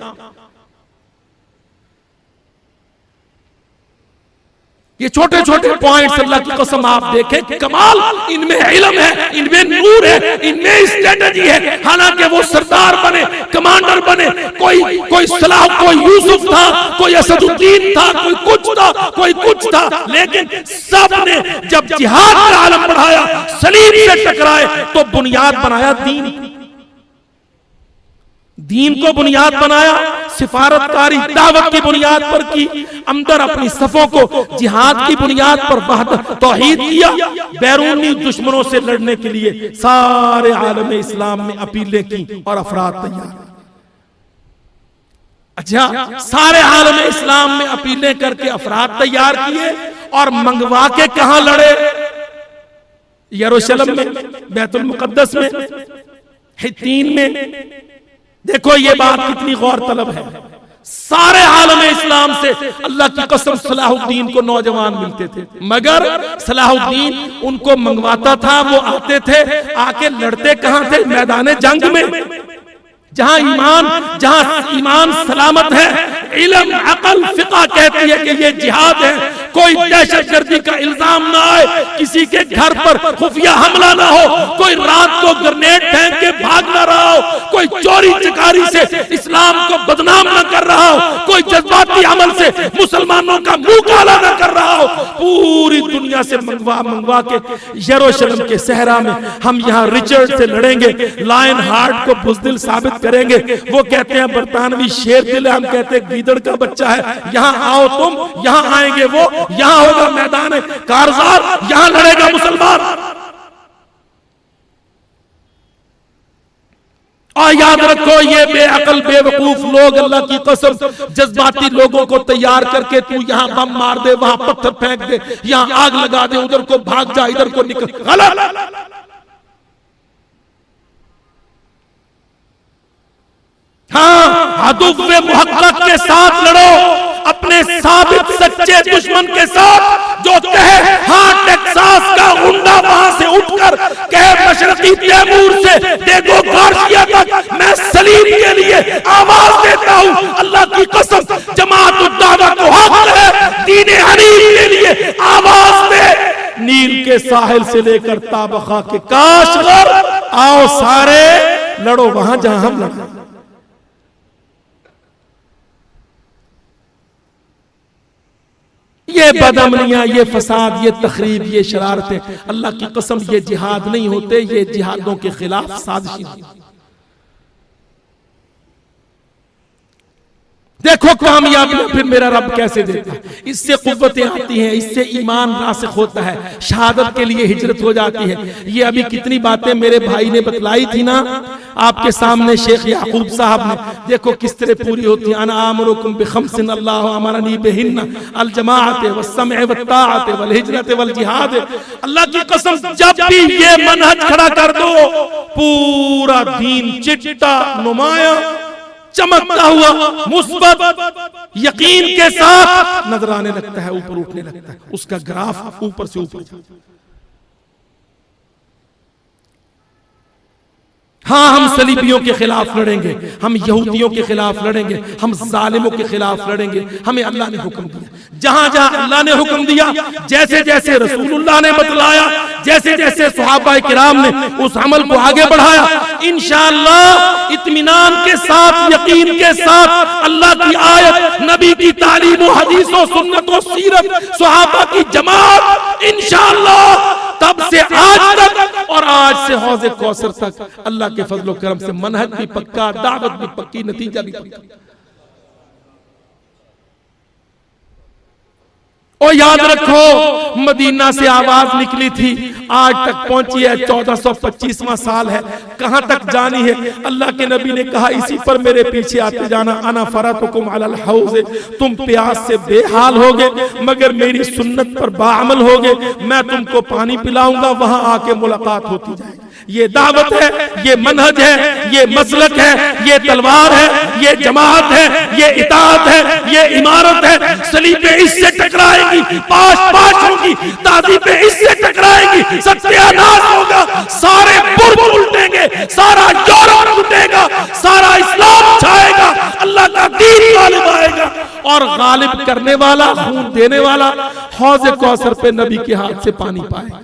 ये छोटे छोटे पॉइंट्स अल्लाह की कसम आप देखें, कमाल इनमें इल्म है, इनमें नूर है, इनमें स्ट्रेटजी है। हालांकि वो सरदार बने, कमांडर बने, कोई सलाह, कोई यूसुफ था, कोई असदुद्दीन था, कोई कुछ था, लेकिन सबने जब जिहाद का आलम बढ़ाया, सलीब से टकराए, तो बुनियाद बनाया दीन को बुनियाद बनाया, सिफारतकारी दावत की बुनियाद पर की, अंदर अपनी सफों को जिहाद की बुनियाद पर वहदत तौहीद किया, बैरूनी दुश्मनों से लड़ने के लिए सारे आलम इस्लाम में अपीलें की और अफराद तैयार। अच्छा, सारे आलम इस्लाम में अपीलें करके अफराद तैयार किए और मंगवा के कहां लड़े? यरूशलेम में, बैतुल मुकद्दस में, हित्तीन में। देखो ये बात कितनी गौरतलब है। सारे आलम इस्लाम से अल्लाह की कसम सलाहुद्दीन को नौजवान मिलते थे, मगर सलाहुद्दीन उनको मंगवाता था, वो आते थे, आके लड़ते कहां थे? मैदान जंग में, जहां ईमान सलामत है, इल्म अकल फिक़ा कहती है कि ये जिहाद है। कोई दहशतगर्दी का इल्जाम ना आए, किसी के घर पर खुफिया हमला ना हो, कोई रात को ग्रेनेड फेंक के भाग ना रहा हो, कोई चोरी चकारी से इस्लाम को बदनाम ना कर रहा हो, कोई जज्बाती अमल से मुसलमानों का मुंह काला ना कर रहा हो। पूरी दुनिया से मंगवा के यरूशलेम के सहरा में हम यहाँ रिचर्ड से लड़ेंगे, लायन हार्ट को बुज़दिल साबित करेंगे। वो कहते हैं बरतानवी शेर दिल है, हम कहते हैं गीदड़ का बच्चा है। यहाँ आओ तुम, यहाँ आएंगे वो, यहाँ होगा मैदान कारजार, यहाँ लड़ेगा मुसलमान। और याद रखो, ये बेअकल बेवकूफ लोग अल्लाह की कसम जज्बाती लोगों को तैयार करके तू यहाँ बम मार दे, वहां पत्थर फेंक दे, यहाँ आग लगा दे, उधर को भाग जा, इधर को निकल, गलत। हाँ, हदुफ़े मुहक्कक के साथ लड़ो, अपने साबित सच्चे दुश्मन के साथ जो कहे हाँ टेक्सास का गुंडा वहां से उठकर कहे मशरकी तैमूर से देखो गार्सिया तक मैं सलीब के लिए आवाज देता हूं। अल्लाह की कसम जमात उद दावा को हक है दीन हनीफ के लिए आवाज दे। नील के साहिल से लेकर ताबखा के काशगर, आओ सारे लड़ो वहां जहां हम लड़े। ये बदअमनियां, ये फसाद, ये तखरीब, ये शरारतें, अल्लाह की कसम ये जिहाद नहीं होते, ये जिहादों के खिलाफ साजिश। देखो कामयाबी फिर मेरा रब कैसे देता है। इससे कुव्वतें आती हैं, इससे ईमान रासिख होता है, शहादत के लिए हिजरत हो जाती है। ये अभी कितनी बातें मेरे भाई ने बतलाई थी ना आपके सामने, शेख याकूब साहब ने, देखो किस तरह पूरी होती है। अना आमुरुकुम बिखम्सिन अल्लाहु अमरनी बिहिन्ना अल जमाअत वस्समअ वत्ताअत वल हिजरत वल जिहाद। अल्लाह की कसम जब भी ये मनहज खड़ा कर दो, पूरा दीन चिट्टा नुमाया चमकता हुआ मुस्बत यकीन के साथ नजर आने लगता है, ऊपर उठने लगता है, उसका ग्राफ ऊपर से ऊपर जाता है। हाँ, हम सलीबियों के खिलाफ लड़ेंगे, हम यहूदियों के खिलाफ लड़ेंगे, हम जालिमों के खिलाफ लड़ेंगे। हमें अल्लाह ने हुक्म दिया, जहां जहां अल्लाह ने हुक्म दिया, जैसे जैसे रसूलुल्लाह ने बतलाया, जैसे जैसे सहाबा किराम ने उस अमल को आगे बढ़ाया, इंशाअल्लाह इत्मीनान के साथ, यकीन के साथ, अल्लाह की आयत, नबी की तालीम, हदीस और सुन्नत और सीरत, सहाबा की जमात, इंशाअल्लाह तब से आज तक और आज से हौज़े कौसर तक अल्लाह के फजल करम से मनहज भी पक्का, दावत भी पक्की, नतीजा भी पक्का। और याद रखो, मदीना से आवाज निकली थी, आज तक पहुंची है, 1425वां साल है, कहां तक जानी है। अल्लाह के नबी ने कहा इसी पर मेरे पीछे आते जाना। अना फरतुकुम अलल हौज़, तुम प्यास से बेहाल होगे मगर मेरी सुन्नत पर बाअमल होगे, मैं तुमको पानी पिलाऊंगा, वहां आके मुलाकात होती जाएगी। ये दावत है, ये मनहज है, ये मसलक है, ये तलवार है, ये जमात है, ये इताअत है, ये इमारत है। सलीबे इससे टकराएगी, पाश होगी, ताज़ीबे इससे टकराएगी, सत्यानाश होगा, सारे बुर्ज उल्टेंगे, सारा यूरोप उठेगा, सारा इस्लाम छाएगा, अल्लाह का दीन गालिब आएगा। और गालिब करने वाला, खून देने वाला हौज़े कौसर पे नबी के हाथ से पानी पाएगा।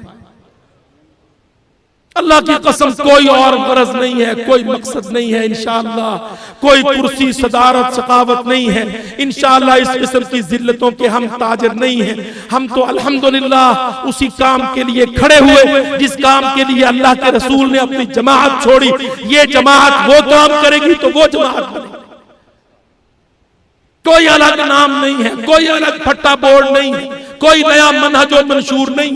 अल्लाह की कसम कोई और गरज नहीं है, कोई मकसद नहीं है इंशाअल्लाह, कोई कुर्सी सदारत सकावत नहीं है इंशाअल्लाह। इस किस्म की जिल्लतों के हम ताजिर नहीं हैं। हम तो अल्हम्दुलिल्लाह उसी काम के लिए खड़े हुए जिस काम के लिए अल्लाह के रसूल ने अपनी जमात छोड़ी। ये जमात वो काम करेगी तो वो जमात बनेगी। कोई अलग नाम नहीं है, कोई अलग फट्टा बोर्ड नहीं है, कोई नया मनहज और मंशूर नहीं।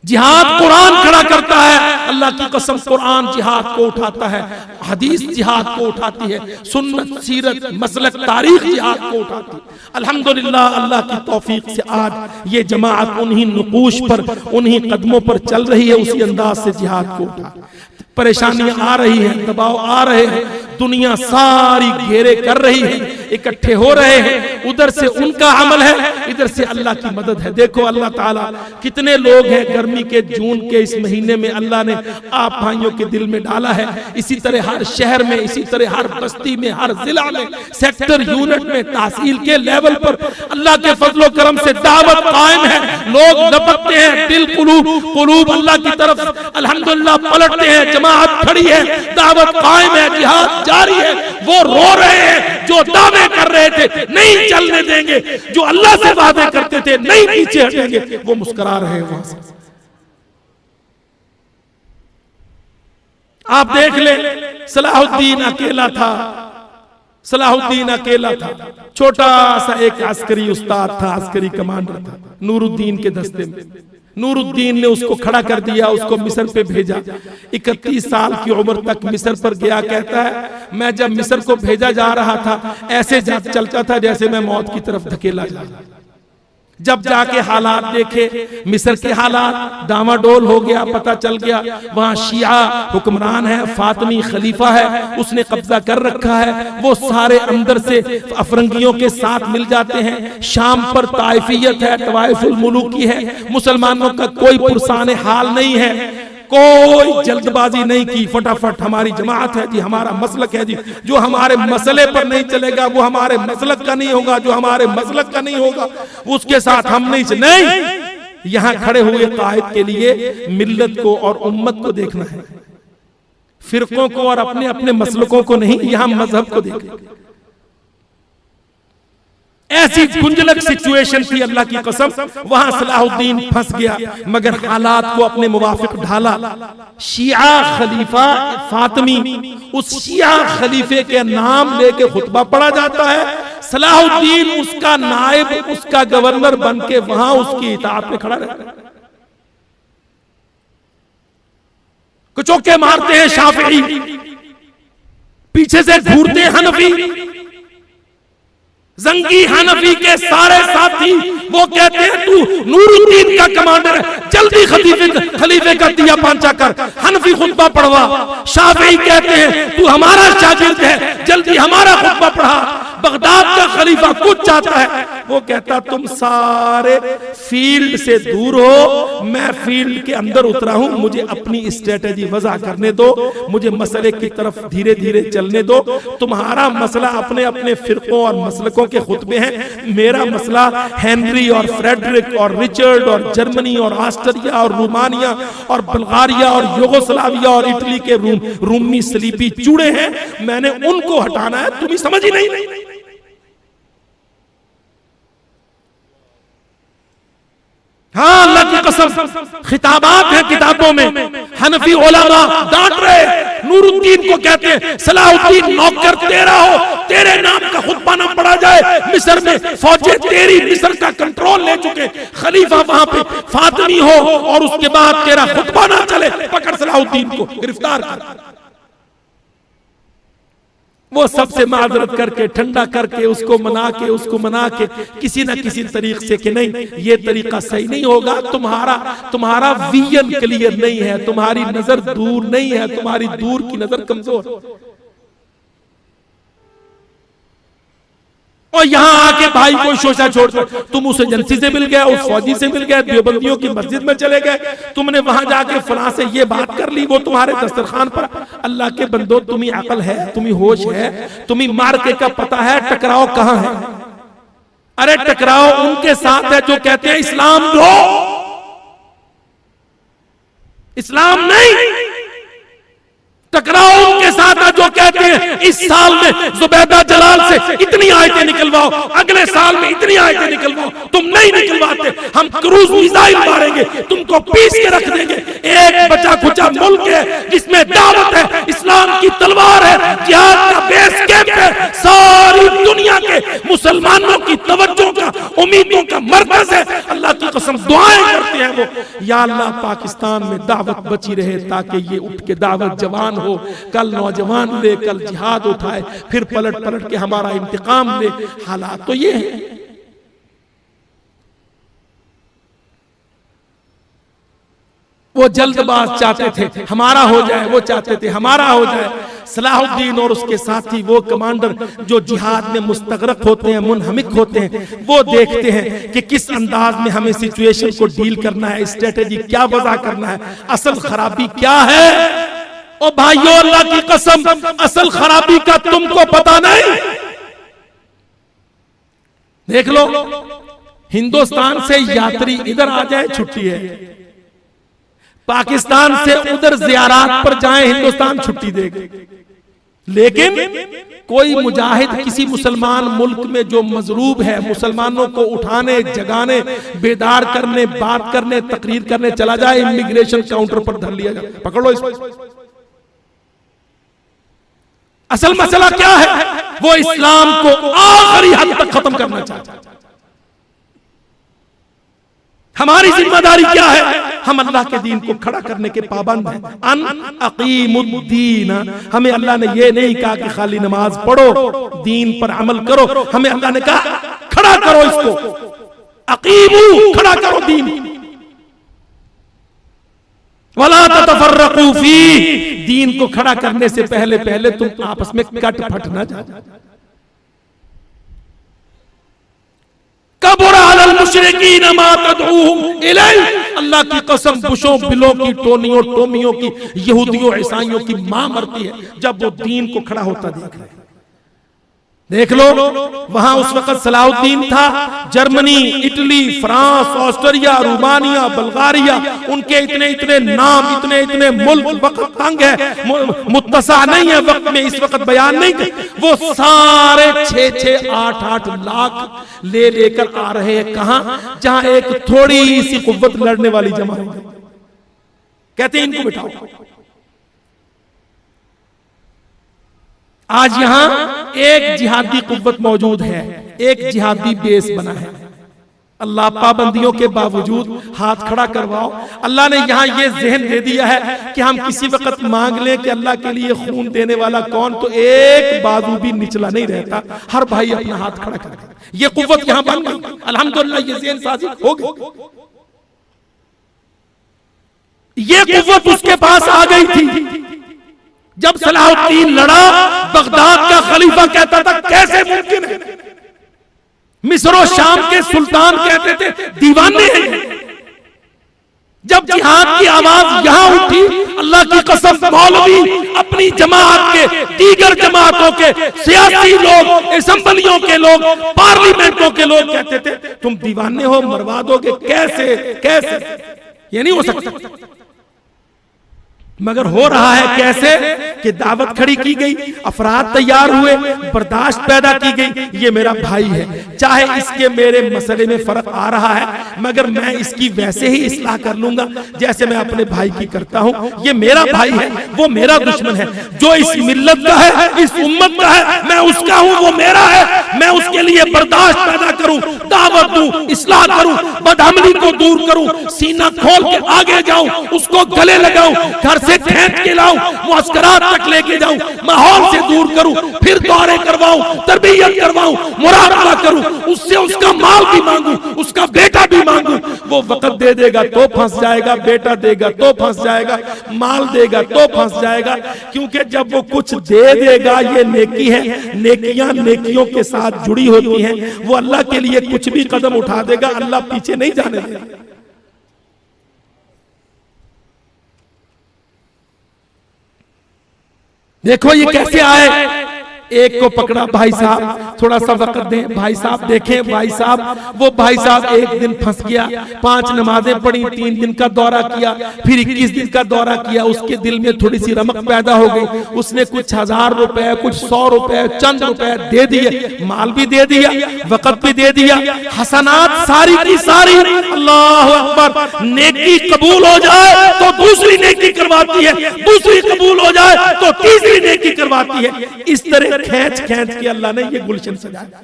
जिहाद कुरान खड़ा करता है, अल्लाह की कसम कुरान जिहाद को उठाता है, हदीस जिहाद को उठाती है, सुन्नत सीरत मसलक तारीख जिहाद को उठाती है। अल्हम्दुलिल्लाह अल्लाह की तौफीक से आज ये जमात उन्हीं नुकूश पर, उन्हीं कदमों पर चल रही है, उसी अंदाज से जिहाद को उठा। परेशानियां आ रही हैं, दबाव आ रहे हैं, दुनिया सारी घेरे कर रही है, इकट्ठे हो रहे हैं, उधर से उनका अमल है, इधर से अल्लाह की मदद है। देखो अल्लाह ताला कितने लोग हैं गर्मी के जून के इस महीने में अल्लाह ने आप भाइयों के दिल में डाला है। इसी तरह हर शहर में, इसी तरह हर बस्ती में, हर जिला में, सेक्टर यूनिट में, तहसील के लेवल पर अल्लाह के फजलो करम से दावत कायम है। लोग लपकते हैं, दिल कुलूब अल्लाह की तरफ अल्हम्दुलिल्लाह पलटते हैं, जमात खड़ी है, दावत कायम है, जिहाद जारी है। वो रो रहे हैं जो दावे कर रहे थे नहीं चलने देंगे, जो अल्लाह से वादे करते थे नहीं पीछे हटेंगे, वो मुस्कुरा रहे हैं वहां से। आप देख ले, सलाहुद्दीन अकेला था, सलाहुद्दीन अकेला था, छोटा सा एक अस्करी उस्ताद था, अस्करी कमांडर था नूरुद्दीन के दस्ते में। नूरुद्दीन ने उसको खड़ा कर दिया, उसको मिस्र पे भेजा। 31 साल की उम्र तक मिस्र पर गया। कहता है मैं जब मिस्र को भेजा जा रहा था ऐसे चलता था जैसे मैं मौत की तरफ धकेला जा रहा। जब जाके हालात देखे, मिस्र के हालात डामाडोल हो गया, पता चल गया वहां शिया हुक्मरान है, फातिमी खलीफा है, उसने कब्जा कर रखा है। वो सारे अंदर से अफरंगियों के साथ मिल जाते हैं। शाम पर ताइफियत है, तवाइफुल मुलूकी है, मुसलमानों का कोई पुरसाने हाल नहीं है, कोई जल्दबाजी नहीं की, फटाफट हमारी जमात है जी, हमारा मसलक है जी, जो हमारे मसले पर नहीं चलेगा वो हमारे मसलक का नहीं होगा, जो हमारे मसलक का नहीं होगा उसके साथ हम नहीं। यहां खड़े हुए कायद के लिए मिल्लत को और उम्मत को देखना है, फिरकों को और अपने अपने मसलकों को नहीं, यहां मजहब को देखना। ऐसी गुंजलक सिचुएशन थी अल्लाह की कसम, वहां सलाहुद्दीन फंस गया, मगर हालात को अपने मुवाफिक ढाला। शिया खलीफा फातिमी, उस शिया खलीफे के नाम लेके खुतबा पढ़ा जाता है, सलाहुद्दीन उसका नायब, उसका गवर्नर बन के वहां उसकी इताअत में खड़ा रहता है। कुचौके मारते हैं शाफिई, पीछे से घूरते हैं हनफी, जंगी हनफी के सारे साथी वो कहते हैं तू नूरुद्दीन का कमांडर है, जल्दी खलीफे का दिया पांचा कर, हनफी खुतबा पढ़वा। शाफी कहते हैं तू हमारा शागिर्द है, जल्दी हमारा खुतबा पढ़ा। बगदाद का खलीफा कुछ चाहता है, वो कहता तुम सारे फील्ड से दूर हो, मैं फील्ड के अंदर उतरा हूं, मुझे अपनी स्ट्रेटेजी वज़ा करने दो, मुझे मसले की तरफ धीरे धीरे चलने दो। तुम्हारा मसला अपने अपने फिरकों और मसलकों के खुतबे हैं, मेरा मसला हेनरी और फ्रेडरिक और रिचर्ड और जर्मनी और ऑस्ट्रिया और रोमानिया और बल्गारिया और यूगोस्लाविया और इटली के रूमी सलीबी चूड़े हैं, मैंने उनको हटाना है, तुम्हें समझ ही नहीं। हाँ अल्लाह की कसम, खिताबात हैं किताबों में, हनफी उलमा डांट रहे, नूरुद्दीन को कहते हैं सलाहुद्दीन नौकर तेरा हो, तेरे नाम का खुतबा ना पढ़ा जाए मिस्र में, फौजें तेरी मिस्र का कंट्रोल ले चुके, खलीफा वहां पे फातिमी हो और उसके बाद तेरा खुतबा ना चले, पकड़ सलाहुद्दीन को गिरफ्तार कर। वो सबसे माजरत करके, ठंडा करके, उसको मना के किसी ना किसी तरीके से कि नहीं ये तरीका सही नहीं होगा, तुम्हारा विजन क्लियर नहीं है, तुम्हारी नजर दूर नहीं है, तुम्हारी दूर की नजर कमजोर। और यहां आके भाई कोई शोशा छोड़कर तुम उस एजेंसी से मिल गए, उस फौजी से मिल गए, देवबंदियों की मस्जिद में चले गए, तुमने वहां जाके फलां से ये बात कर ली, वो तुम्हारे दस्तरखान पर। अल्लाह के बंदो, तुम्हें अकल है, तुम्हें होश है, तुम्हें मार्के का पता है टकराव कहां है? अरे टकराव उनके साथ है जो कहते हैं इस्लाम दो, इस्लाम नहीं। टकराओ उनके साथ जो कहते हैं इस साल में जुबैदा जलाल से इतनी आयतें निकलवाओ, अगले साल में इतनी आयतें निकलवाओ। तुम नहीं निकलवाते, हम क्रूज मिसाइल मारेंगे, तुमको पीस के रख देंगे। एक बचा खुचा मुल्क है जिसमें दावत है, इस्लाम की तलवार है, जिहाद का बेस कैंप है, सारी दुनिया के मुसलमानों की तवज्जो का, उम्मीदों का मरकज है। अल्लाह की कसम दुआएं करते हैं वो, या अल्लाह पाकिस्तान में दावत बची रहे ताकि ये उठ के दावत जवान हो, कल नौजवान ले, कल जिहाद उठाए, फिर पलट पलट के हमारा इंतकाम ले। हालात तो ये है। वो जल्दबाज चाहते थे हमारा हो जाए, वो चाहते थे हमारा हो जाए। सलाहुद्दीन और उसके साथी वो कमांडर जो जिहाद में मुस्तगरक होते हैं, मुनहमिक होते हैं, वो देखते हैं कि किस अंदाज में हमें सिचुएशन को डील करना है, स्ट्रेटेजी क्या वजह करना है, असल खराबी क्या है। ओ भाइयों, अल्लाह की कसम, असल खराबी का तुमको पता नहीं। देख लो, हिंदुस्तान से यात्री इधर आ जाए छुट्टी है, पाकिस्तान से उधर जियारात पर जाए हिंदुस्तान छुट्टी देगा। लेकिन कोई मुजाहिद किसी मुसलमान मुल्क में जो मजरूब है, मुसलमानों को उठाने, जगाने, बेदार करने, बात करने, तकरीर करने चला जाए, इमिग्रेशन काउंटर पर धर लिया जाए, पकड़ लो इसको। असल मसला क्या है? वो इस्लाम को आखिरी हद तक खत्म करना चाहता है। हमारी जिम्मेदारी क्या है? हम अल्लाह के दीन को खड़ा करने के पाबंद हैं। अन अकीमुद्दीन, हमें अल्लाह ने ये नहीं कहा कि खाली नमाज पढ़ो, दीन पर अमल करो। हमें अल्लाह ने कहा खड़ा करो इसको, अकीमू, खड़ा करो दीन। वला ततफर्रकू फी, दीन को खड़ा करने से पहले पहले तुम आपस में कट फट ना जाओ। कबुरा अलल मुशरिकीन मा तदऊहुम इलैहि, अल्लाह की कसम, बुशों बिलों की, टोनियों टोमियों की, यहूदियों ईसाइयों की मां मरती है जब वो दीन को खड़ा होता देख रहे हैं। देख लो, वहां उस वक्त सलाहुद्दीन था, Germany, Italy, France, Austria, Romania, Bulgaria, उनके इतने इतने नाम, इतने इतने मुल्क, वक्त तंग है, मुत्तसा नहीं है वक्त में, इस वक्त बयान नहीं कर। वो सारे 6-6, 8-8 लाख ले लेकर आ रहे हैं। कहां? जहां एक थोड़ी सी कुव्वत लड़ने वाली जमा हो गई। कहते हैं इनको बिठाओ। आज यहां एक जिहादी कुव्वत मौजूद है, एक जिहादी बेस बना है। अल्लाह पाबंदियों के बावजूद हाथ खड़ा करवाओ। अल्लाह ने यहां ये ज़हन दे दिया है कि हम किसी वक्त मांग लें कि अल्लाह के लिए खून देने वाला कौन, तो एक बाजू भी निचला नहीं रहता, हर भाई अपना हाथ खड़ा कर दे। ये कुव्वत यहां बन गई, अल्हम्दुलिल्लाह, ये ज़हन साजी हो गई। ये कुव्वत उसके पास आ गई थी जब सलाहुद्दीन लड़ा। बगदाद का खलीफा कहता था कैसे मुमकिन है, मिस्र और शाम के सुल्तान कहते थे दीवाने हैं। जब जिहाद की आवाज यहां उठी, अल्लाह की कसम, मौलवी अपनी जमात के, दीगर जमातों के, सियासी लोग, असेंबलियों के लोग, पार्लियामेंटों के लोग कहते थे तुम दीवाने हो, मरवा दोगे, कैसे कैसे, ये नहीं हो सकता। मगर हो रहा है कैसे कि दावत खड़ी की गई, अफराद तैयार हुए, बर्दाश्त पैदा की गई। ये मेरा भाई है, चाहे इसके मेरे मसले में फर्क आ रहा है, मगर मैं इसकी वैसे ही इस्लाह कर लूंगा जैसे मैं अपने भाई की करता हूं। ये मेरा भाई है, वो मेरा दुश्मन है। जो इस मिल्लत का है, इस उम्मत का है, मैं उसका हूं, वो मेरा है। मैं उसके लिए बर्दाश्त पैदा करूं, दावत दूं, इस्लाह करूं, बदअमली को दूर करूं, सीना खोल के आगे जाऊं, उसको गले लगाऊं, घर से खींच के लाऊं, मुअस्करात तक लेके जाऊं, माहौल से दूर करूं, फिर दौरे करवाऊं, तरबियत करवाऊं, मुराकबा करूं, उससे उसका माल भी मांगूं, उसका बेटा भी मांगूं। वो वक्त दे देगा तो फंस जाएगा, बेटा देगा तो फंस जाएगा, माल देगा तो फंस जाएगा। क्योंकि जब वो कुछ दे देगा, ये नेकी है, नेकियां नेकियों के साथ जुड़ी होती हैं। वो अल्लाह के लिए कुछ भी कदम उठा देगा, अल्लाह पीछे नहीं जाने देगा। देखो ये कैसे आए, एक को पकड़ा, भाई साहब थोड़ा सा वक्त दें, भाई साहब देखें, भाई साहब। वो भाई साहब एक दिन फंस गया, 5 नमाजें पढ़ी, 3 दिन का दौरा किया, फिर 21 दिन का दौरा किया। उसके दिल में थोड़ी सी रमक पैदा हो गई, उसने कुछ 1000 रुपए, कुछ 100 रुपए, चंद रुपए दे दिए, माल भी दे दिया, वक्त भी दे दिया, हसनात सारी की सारी, अल्लाह अकबर, नेकी कबूल हो जाए तो दूसरी नेकी करवाती है, दूसरी कबूल हो जाए तो तीसरी नेकी करवाती है। इस तरह खींच खींच के अल्लाह ने ये गुलशन सजाया।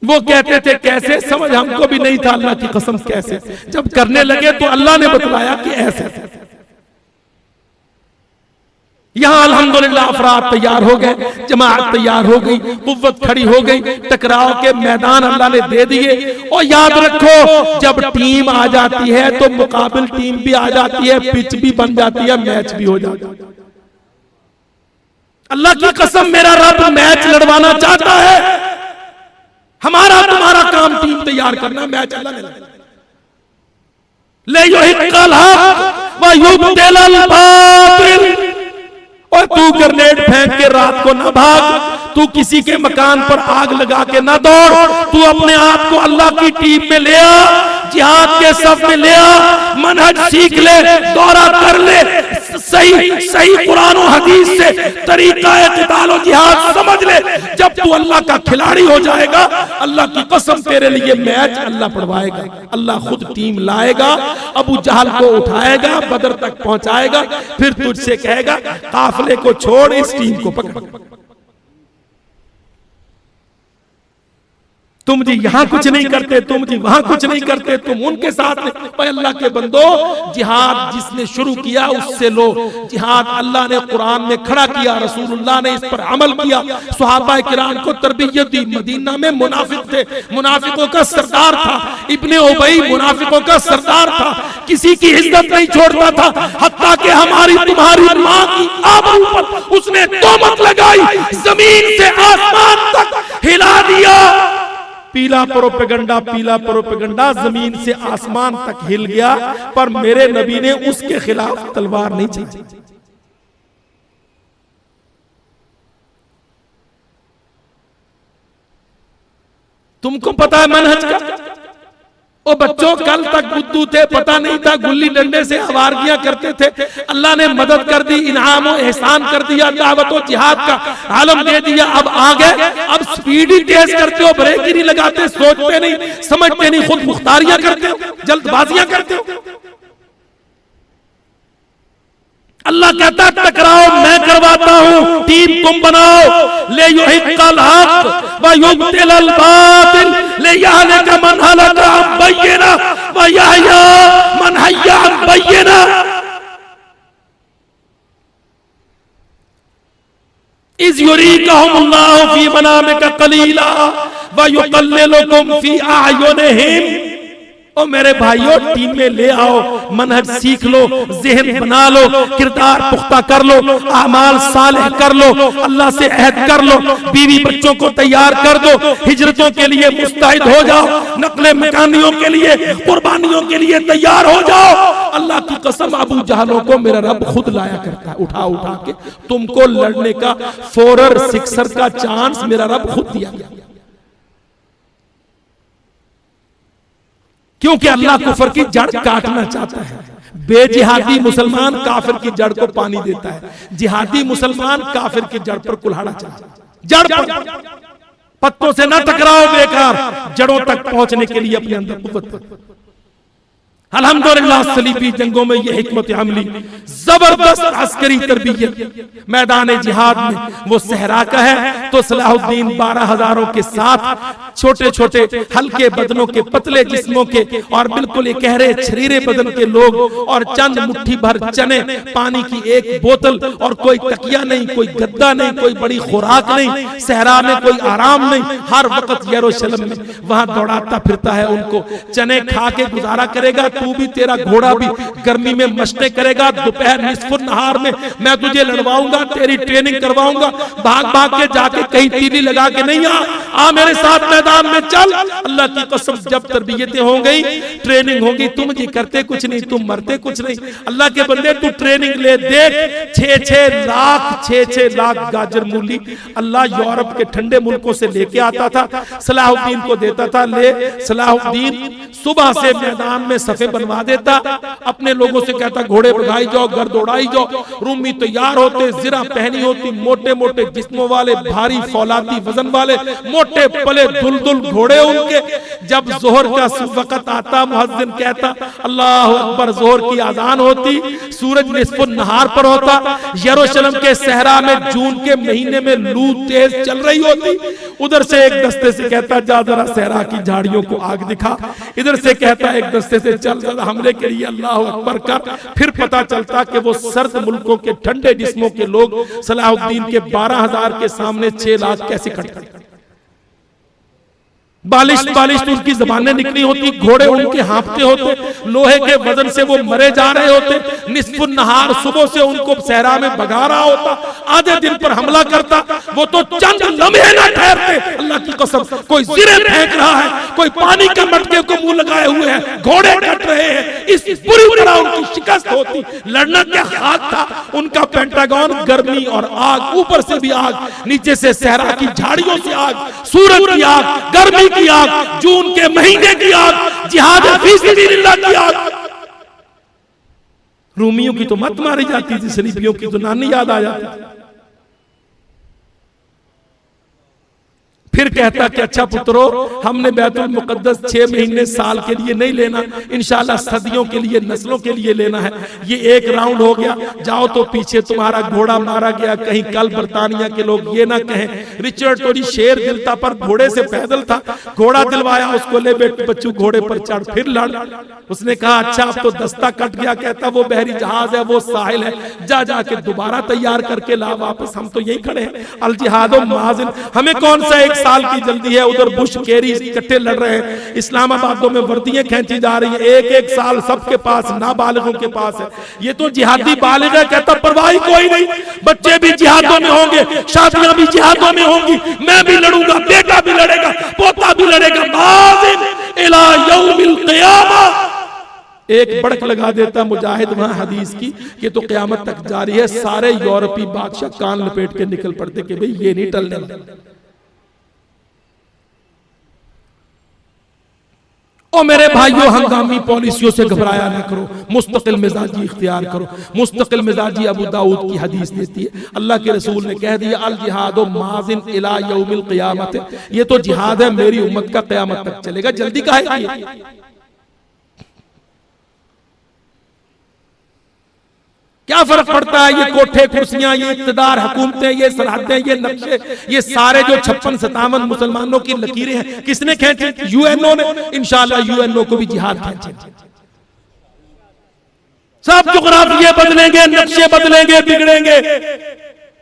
वो कहते थे कैसे, समझ हमको भी नहीं था, अल्लाह की कसम कैसे। जब करने लगे तो अल्लाह ने बतलाया कि ऐसे। यहां अल्हम्दुलिल्लाह अफराद तैयार हो गए, जमात तैयार हो गई, कुव्वत खड़ी हो गई, टकराव के मैदान अल्लाह ने दे दिए। और याद रखो, जब टीम आ जाती है तो मुकाबिल टीम भी आ जाती है, पिच भी बन जाती है, मैच भी हो जाता है। अल्लाह की कसम, मेरा रब मैच लड़वाना चाहता है। हमारा तुम्हारा काम टीम तैयार करना, मैच अल्लाह ने ले युहिक्कल हक व युब्तिल बातिल। और तू ग्रेनेड फेंक के रात को ना भाग, तू किसी के मकान पर आग लगा के ना दौड़, तू अपने आप को अल्लाह की टीम में ले आ, जिहाद के सफ में ले आ, मनहज सीख ले, दौरा कर ले, सही कुरान और हदीस से तरीका क़िताल और जिहाद समझ ले। जब तू अल्लाह का खिलाड़ी हो जाएगा, अल्लाह की कसम तेरे लिए मैच अल्लाह पढ़वाएगा, अल्लाह खुद टीम लाएगा, अबू जहल को उठाएगा, बदर तक पहुंचाएगा, फिर तुझसे कहेगा काफिले को छोड़, इस टीम को पकड़। तुम जी यहां कुछ नहीं करते, तुम जी वहां कुछ नहीं करते, तुम उनके साथ नहीं। अल्लाह के बंदो, जिहाद जिसने शुरू किया उससे लो। जिहाद अल्लाह ने कुरान में खड़ा किया, रसूलुल्लाह ने इस पर अमल किया, सहाबा किराम को तरबियत दी। मदीना में मुनाफिक थे, मुनाफिकों का सरदार था इब्ने उबई, मुनाफिकों का सरदार था, किसी की इज्जत नहीं छोड़ता था, हत्ता कि हमारी तुम्हारी मां की आबरू पर उसने तोहमत लगाई, जमीन से आसमान तक हिला दिया। पीला प्रोपेगंडा जमीन से आसमान तक हिल गया, पर मेरे नबी ने उसके खिलाफ तलवार नहीं चलाई। तुमको पता है मनहज का? ओ बच्चों, कल तक बुद्धू थे, पता नहीं था, गुल्ली डंडे से आवारगियां करते थे। अल्लाह ने मदद कर दी, इनाम और एहसान कर दिया, दावत और जिहाद का आलम दे दिया। अब आ गए, अब स्पीड ही तेज करते हो, ब्रेक ही नहीं लगाते, सोचते नहीं, समझते नहीं, खुद मुख्तारियां करते हो, जल्दबाजियां करते हो। अल्लाह कहता टकराओ, मैं करवाता हूं, टीम तुम बनाओ। ले युहिक्कल हक व युब्तिल बातिल ले यहलिक मन हलक अन बय्यिना व यहया मन हय्या अन बय्यिना। इज़ युरीकहुमुल्लाहु फी मनामिका कलीला व युक़ल्लिलुकुम फी अ'युनिहिम। और मेरे भाइयों, टीम में ले आओ, मनहज सीख लो, ज़हन बना लो, किरदार पुख्ता कर लो, आमाल सालेह कर लो, अल्लाह से अहद कर लो, बीवी बच्चों को तैयार कर दो, हिजरतों के लिए मुस्तैद हो जाओ, नकले मकानियों के लिए, कुर्बानियों के लिए तैयार हो जाओ। अल्लाह की कसम, अबू जहलों को मेरा रब खुद लाया करता है, उठा उठा के तुमको लड़ने का, फोरर सिक्सर का चांस मेरा रब खुद दिया गया। क्योंकि अल्लाह कुफर की जड़ काटना चाहता है। बेजिहादी मुसलमान काफिर की जड़ को पानी देता है, जिहादी मुसलमान काफिर की जड़ पर कुल्हाड़ा चलाता है। जड़ पर, पत्तों से ना टकराओ, बेकार, जड़ों तक पहुंचने के लिए अपने अंदर कुव्वत। अल्हम्दुलिल्लाह सलीबी जंगों में यह हिकमत अमली, जबरदस्त अस्करी तरबियत मैदान जिहाद में वो सहरा का है। तो सलाहुद्दीन 12,000 के साथ छोटे छोटे हल्के बदनों के, पतले जिस्मों के और बिल्कुल गहरे छरीरे बदन के लोग, और चंद मुट्ठी भर चने, पानी की एक बोतल, और कोई तकिया नहीं, कोई गद्दा नहीं, कोई बड़ी खुराक नहीं, सहरा में कोई आराम नहीं, हर वक्त यरूशलेम में वहां दौड़ाता फिरता है। उनको चने खा के गुजारा करेगा तू भी, तेरा घोड़ा भी गर्मी में मशक़ें करेगा, दोपहर निस्फ़ुन नहार में मैं तुझे लड़वाऊंगा, तेरी ट्रेनिंग करवाऊंगा, भाग भाग के जाके कहीं तीली लगा के नहीं आ मेरे साथ मैदान में चल। अल्लाह की कसम, जब तरबियतें हो गई, ट्रेनिंग होगी, तुम जी करते कुछ नहीं, तुम मरते कुछ नहीं। अल्लाह के बंदे तू ट्रेनिंग ले, देख 6-6 लाख गाजर मूली अल्लाह यूरोप के ठंडे मुल्कों से लेके आता था, सलाहुद्दीन को देता था। ले सलाहुद्दीन सुबह से मैदान में सफे बनवा देता, अपने लोगों से कहता घोड़े बढ़ाई जाओ, घर दौड़ाई जाओ। रूमी तैयार होते, जिरा पहनी होती, मोटे मोटे जिस्मों वाले, भारी फौलादी वजन वाले, मोटे पले दुलदुल घोड़े उनके। जब जोहर का वक्त आता, मुअज्जिन कहता अल्लाह अकबर, जोहर की आजान होती, सूरज निस्फ़ुन नहार पर होता। यरूशलेम के सहरा में जून के महीने में लू तेज चल रही होती। उधर से एक दस्ते से कहता जा जरा सहरा की झाड़ियों को आग दिखा, इधर से कहता एक दस्ते से चल जरा हमले के लिए अल्लाह अकबर कर। फिर पता चलता कि वो सर्द मुल्कों के ठंडे जिस्मों के लोग सलाहुद्दीन के 12,000 के सामने 6 लाख कैसे खड़े। बालिश बालिश तो उनकी जबानें निकली होती, घोड़े उनके हाँफते होते, लोहे के वजन से वो मरे जा रहे होते। निस्फ़ुन नहार सुबह से उनको सहरा में भगा रहा होता, आधे दिन पर हमला करता, वो तो चंद लम्हे न ठहरते। अल्लाह की कसम, कोई जिरे फेंक रहा है, कोई पानी के मटके को मुंह लगाए हुए है, घोड़े कट रहे हैं, इस पूरी तरह उनकी शिकस्त होती। लड़ना क्या खाक था उनका, पेंटागन गर्मी और आग, ऊपर से भी आग, नीचे से सहरा की झाड़ियों से आग, सूरज की आग, गर्मी की आग, जून के महीने की आग, जिहाद फी सबिलिल्लाह की आग। रूमियों की तो मत मारी जाती थी, सलीबियों की तो नानी याद आ जाती थी। फिर कहता कि अच्छा पुत्रो, हमने बैतुल मुकद्दस 6 महीने साल के लिए नहीं लेना, इंशाल्लाह सदियों के लिए, नस्लों के लिए लेना है। ये एक राउंड हो गया, जाओ तो पीछे तुम्हारा घोड़ा मारा गया, कहीं कल बरतानिया के लोग ये ना कहें रिचर्ड टोरी शेर दिलता पर घोड़े से पैदल था, घोड़ा दिलवाया उसको, ले बेटे बच्चू घोड़े पर चढ़, फिर लड़। उसने कहा अच्छा अब तो दस्ता कट गया, कहता वो बहरी जहाज है, वो साहिल है, जा जाके दोबारा तैयार करके ला वापस, हम तो यही खड़े हैं। अल जिहादो माजिन, हमें कौन सा 1 साल की जल्दी है, उधर बुश केरी इकट्ठे लड़ रहे हैं, इस्लामाबादों में वर्दियां खींची जा रही है, 1-1 साल सबके पास, नाबालिगों के पास है। ये तो जिहादी बालिग है, कहता परवाह कोई नहीं, बच्चे भी जिहादों में होंगे, शादियां भी जिहादों में होंगी, मैं भी लड़ूंगा, बेटा भी लड़ेगा, पोता भी लड़ेगा, माजिन इला यौमिल क़ियामा। एक बड़क लगा देता मुजाहिद वहां हदीस की कि तो क़यामत तक जारी है। सारे यूरोपीय बादशाह कान लपेट के निकल पड़ते कि भाई ये नहीं टलने वाला। ओ मेरे भाइयों, हंगामी पॉलिसियों से घबराया न करो, मुस्तकिल मिजाजी इख्तियार करो। मुस्तकिल मिजाजी अबू दाऊद की हदीस देती है, अल्लाह के रसूल ने कह दिया अल जिहादो माजिन इला यौमिल क़ियामत, ये तो जिहाद है मेरी उम्मत का, क़यामत तक चलेगा, जल्दी काहे की। क्या फर्क पड़ता है, ये कोठे कुर्सियां, ये इक़्तिदार, हुकूमतें, ये सरहदें, ये नक्शे, ये सारे जो 56-57 मुसलमानों की लकीरें हैं, किसने खींची? यूएनओ ने। इंशाअल्लाह यूएनओ को भी जिहाद खींचे। सब जुग़राफ़िये बदलेंगे, नक्शे बदलेंगे, बिगड़ेंगे।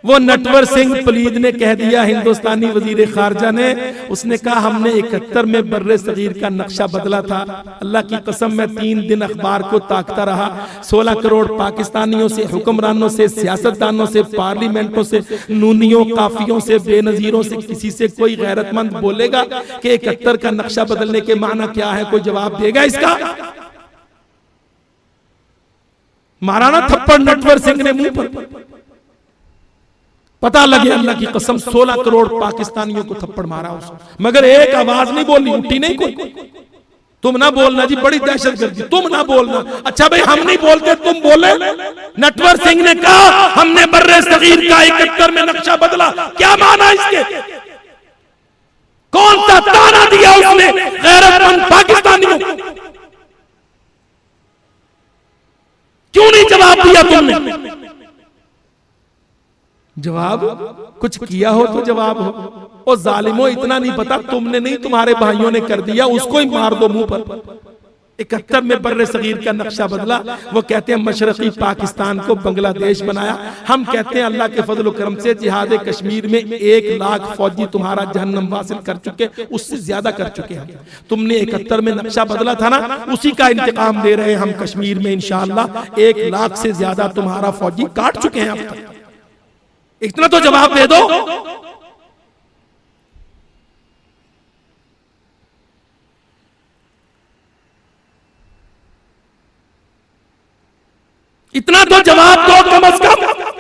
वो नटवर सिंह पलीद ने कह दिया, हिंदुस्तानी वजीर खारजा ने, उसने कहा हमने 71 में बर्रे सगीर का नक्शा बदला था। अल्लाह की कसम, मैं 3 दिन अखबार को ताकता रहा, 16 करोड़ पाकिस्तानियों से, हुक्मरानों से, सियासतदानों से, पार्लियामेंटों से, नूनियों, काफियों से, बेनजीरों से, किसी से कोई गैरतमंद बोलेगा कि 71 का नक्शा बदलने के माना क्या है, कोई जवाब देगा इसका? मारा ना थप्पड़ नटवर सिंह ने मुंह पर, पता लगे अल्लाह की कसम 16 करोड़ पाकिस्तानियों को थप्पड़ मारा उसने, मगर एक आवाज नहीं बोली, उठी नहीं कोई। तुम ना बोलना जी, बड़ी दहशतगर्दी, तुम ना बोलना। अच्छा भाई हम नहीं बोलते, तुम बोले। नटवर सिंह ने कहा हमने बर्रे सगीर का 71 में नक्शा बदला, क्या माना इसके? कौन सा ताना दिया उसने गैरतमंद पाकिस्तानियों को? क्यों नहीं जवाब दिया तुमने? जवाब कुछ किया हो तो जवाब हो। और जालिमों, इतना नहीं पता तुमने नहीं, तुम्हारे भाइयों ने कर दिया, उसको ही मार दो मुंह पर। 71 में बर्रे सगीर का नक्शा बदला। वो कहते हैं मशरकी पाकिस्तान को बांग्लादेश बनाया। हम कहते हैं अल्लाह के फजल करम से जिहाद कश्मीर में 1 लाख फौजी तुम्हारा जहन्नम वासिल कर चुके, उससे ज्यादा कर चुके हैं। तुमने 71 में नक्शा बदला था ना, उसी का इंतकाम ले रहे हैं हम कश्मीर में इंशाअल्लाह। 1 लाख से ज्यादा तुम्हारा फौजी काट चुके हैं अब तक। इतना तो जवाब दे दो। इतना तो जवाब दो कम से कम।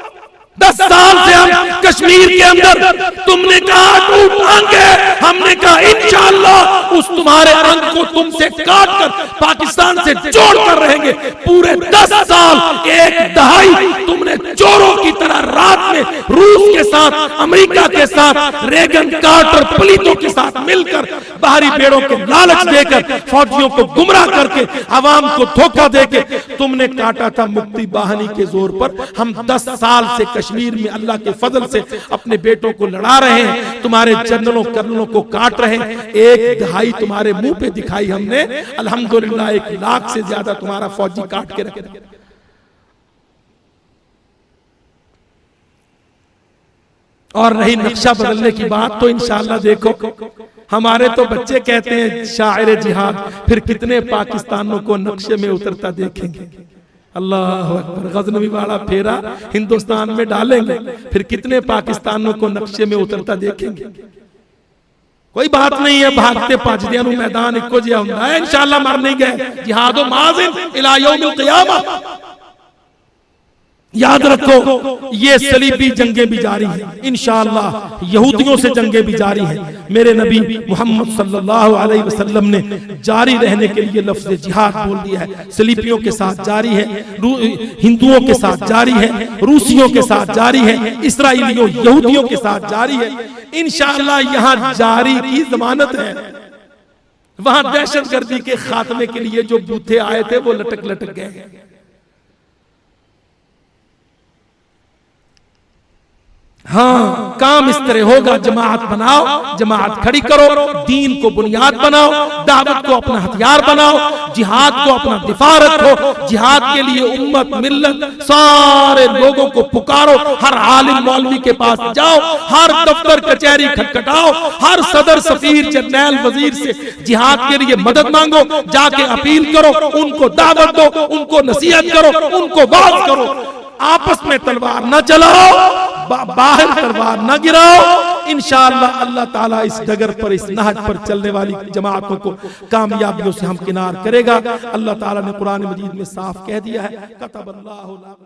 10 साल से हम कश्मीर के अंदर, तुमने कहा टूटांगे, हमने कहा इंशाअल्लाह उस तुम्हारे अंग को तुमसे काट कर पाकिस्तान से जोड़ कर रहेंगे। पूरे 10 साल, 1 दहाई तुमने चोरों की तरह रात में रूस के साथ, अमेरिका के साथ, रेगन, कार्टर, पलीतों के साथ मिलकर बाहरी बेड़ों के लालच देकर, फौजियों को गुमराह करके, आवाम को धोखा देके तुमने काटा था मुक्ति बाहनी के जोर पर। हम 10 साल से कश्मीर में अल्लाह के फजल से अपने बेटों को लड़ा रहे हैं, तुम्हारे जनरलों कर्नलों को काट रहे हैं। 1 दहाई तुम्हारे मुंह पे दिखाई हमने, अल्हम्दुलिल्लाह 1 लाख से ज्यादा तुम्हारा फौजी काट के रखे। और रही नक्शा बदलने की बात, तो इंशाअल्लाह देखो, हमारे तो बच्चे कहते हैं शायर जिहाद, फिर कितने पाकिस्तानों को नक्शे में उतरता देखेंगे। अल्लाह अकबर। गजनवी वाला फेरा हिंदुस्तान में डालेंगे, फिर कितने पाकिस्तानों को नक्शे में उतरता देखेंगे। कोई बात नहीं है, भागते भजदियां नूं मैदान इक्को जिहा हुंदा है। इंशाअल्लाह मर नहीं गए। जिहादो माजिन इला यौमिल क़ियामा। याद रखो, ये सलीबी जंगें भी जारी हैं इंशाअल्लाह, यहूदियों से जंगें भी जारी हैं। मेरे नबी मोहम्मद सल्लल्लाहु अलैहि वसल्लम ने जारी रहने के लिए लफ्ज़ जिहाद बोल दिया है। सलीबियों के साथ जारी है, हिंदुओं के साथ जारी है, रूसियों के साथ जारी है, इसराइलियों यहूदियों के साथ जारी है। इंशाअल्लाह यहाँ जारी की जमानत है। वहां दहशतगर्दी के खात्मे के लिए जो बूथे आए थे वो लटक लटक गए। हाँ, काम इस तरह होगा। जमात बनाओ, जमात खड़ी करो, दीन को बुनियाद बनाओ, दावत को अपना हथियार बनाओ, जिहाद को अपना दिफा रखो। जिहाद के लिए उम्मत, मिल्लत, सारे लोगों को पुकारो। हर आलिम मौलवी के पास जाओ, हर दफ्तर कचहरी खटखटाओ, हर सदर, सफीर, जर्नैल, वजीर से जिहाद के लिए मदद मांगो, जाके अपील करो, उनको दावत दो, उनको नसीहत करो, उनको वाज करो। आपस में तलवार न चलाओ, बाहर तलवार न गिराओ। इंशाअल्लाह अल्लाह ताला इस डगर पर, इस नहज पर चलने वाली जमातों को कामयाबियों से हमकिनार करेगा। अल्लाह ताला ने कुरान मजीद में साफ कह दिया है, कतबल्लाहु ला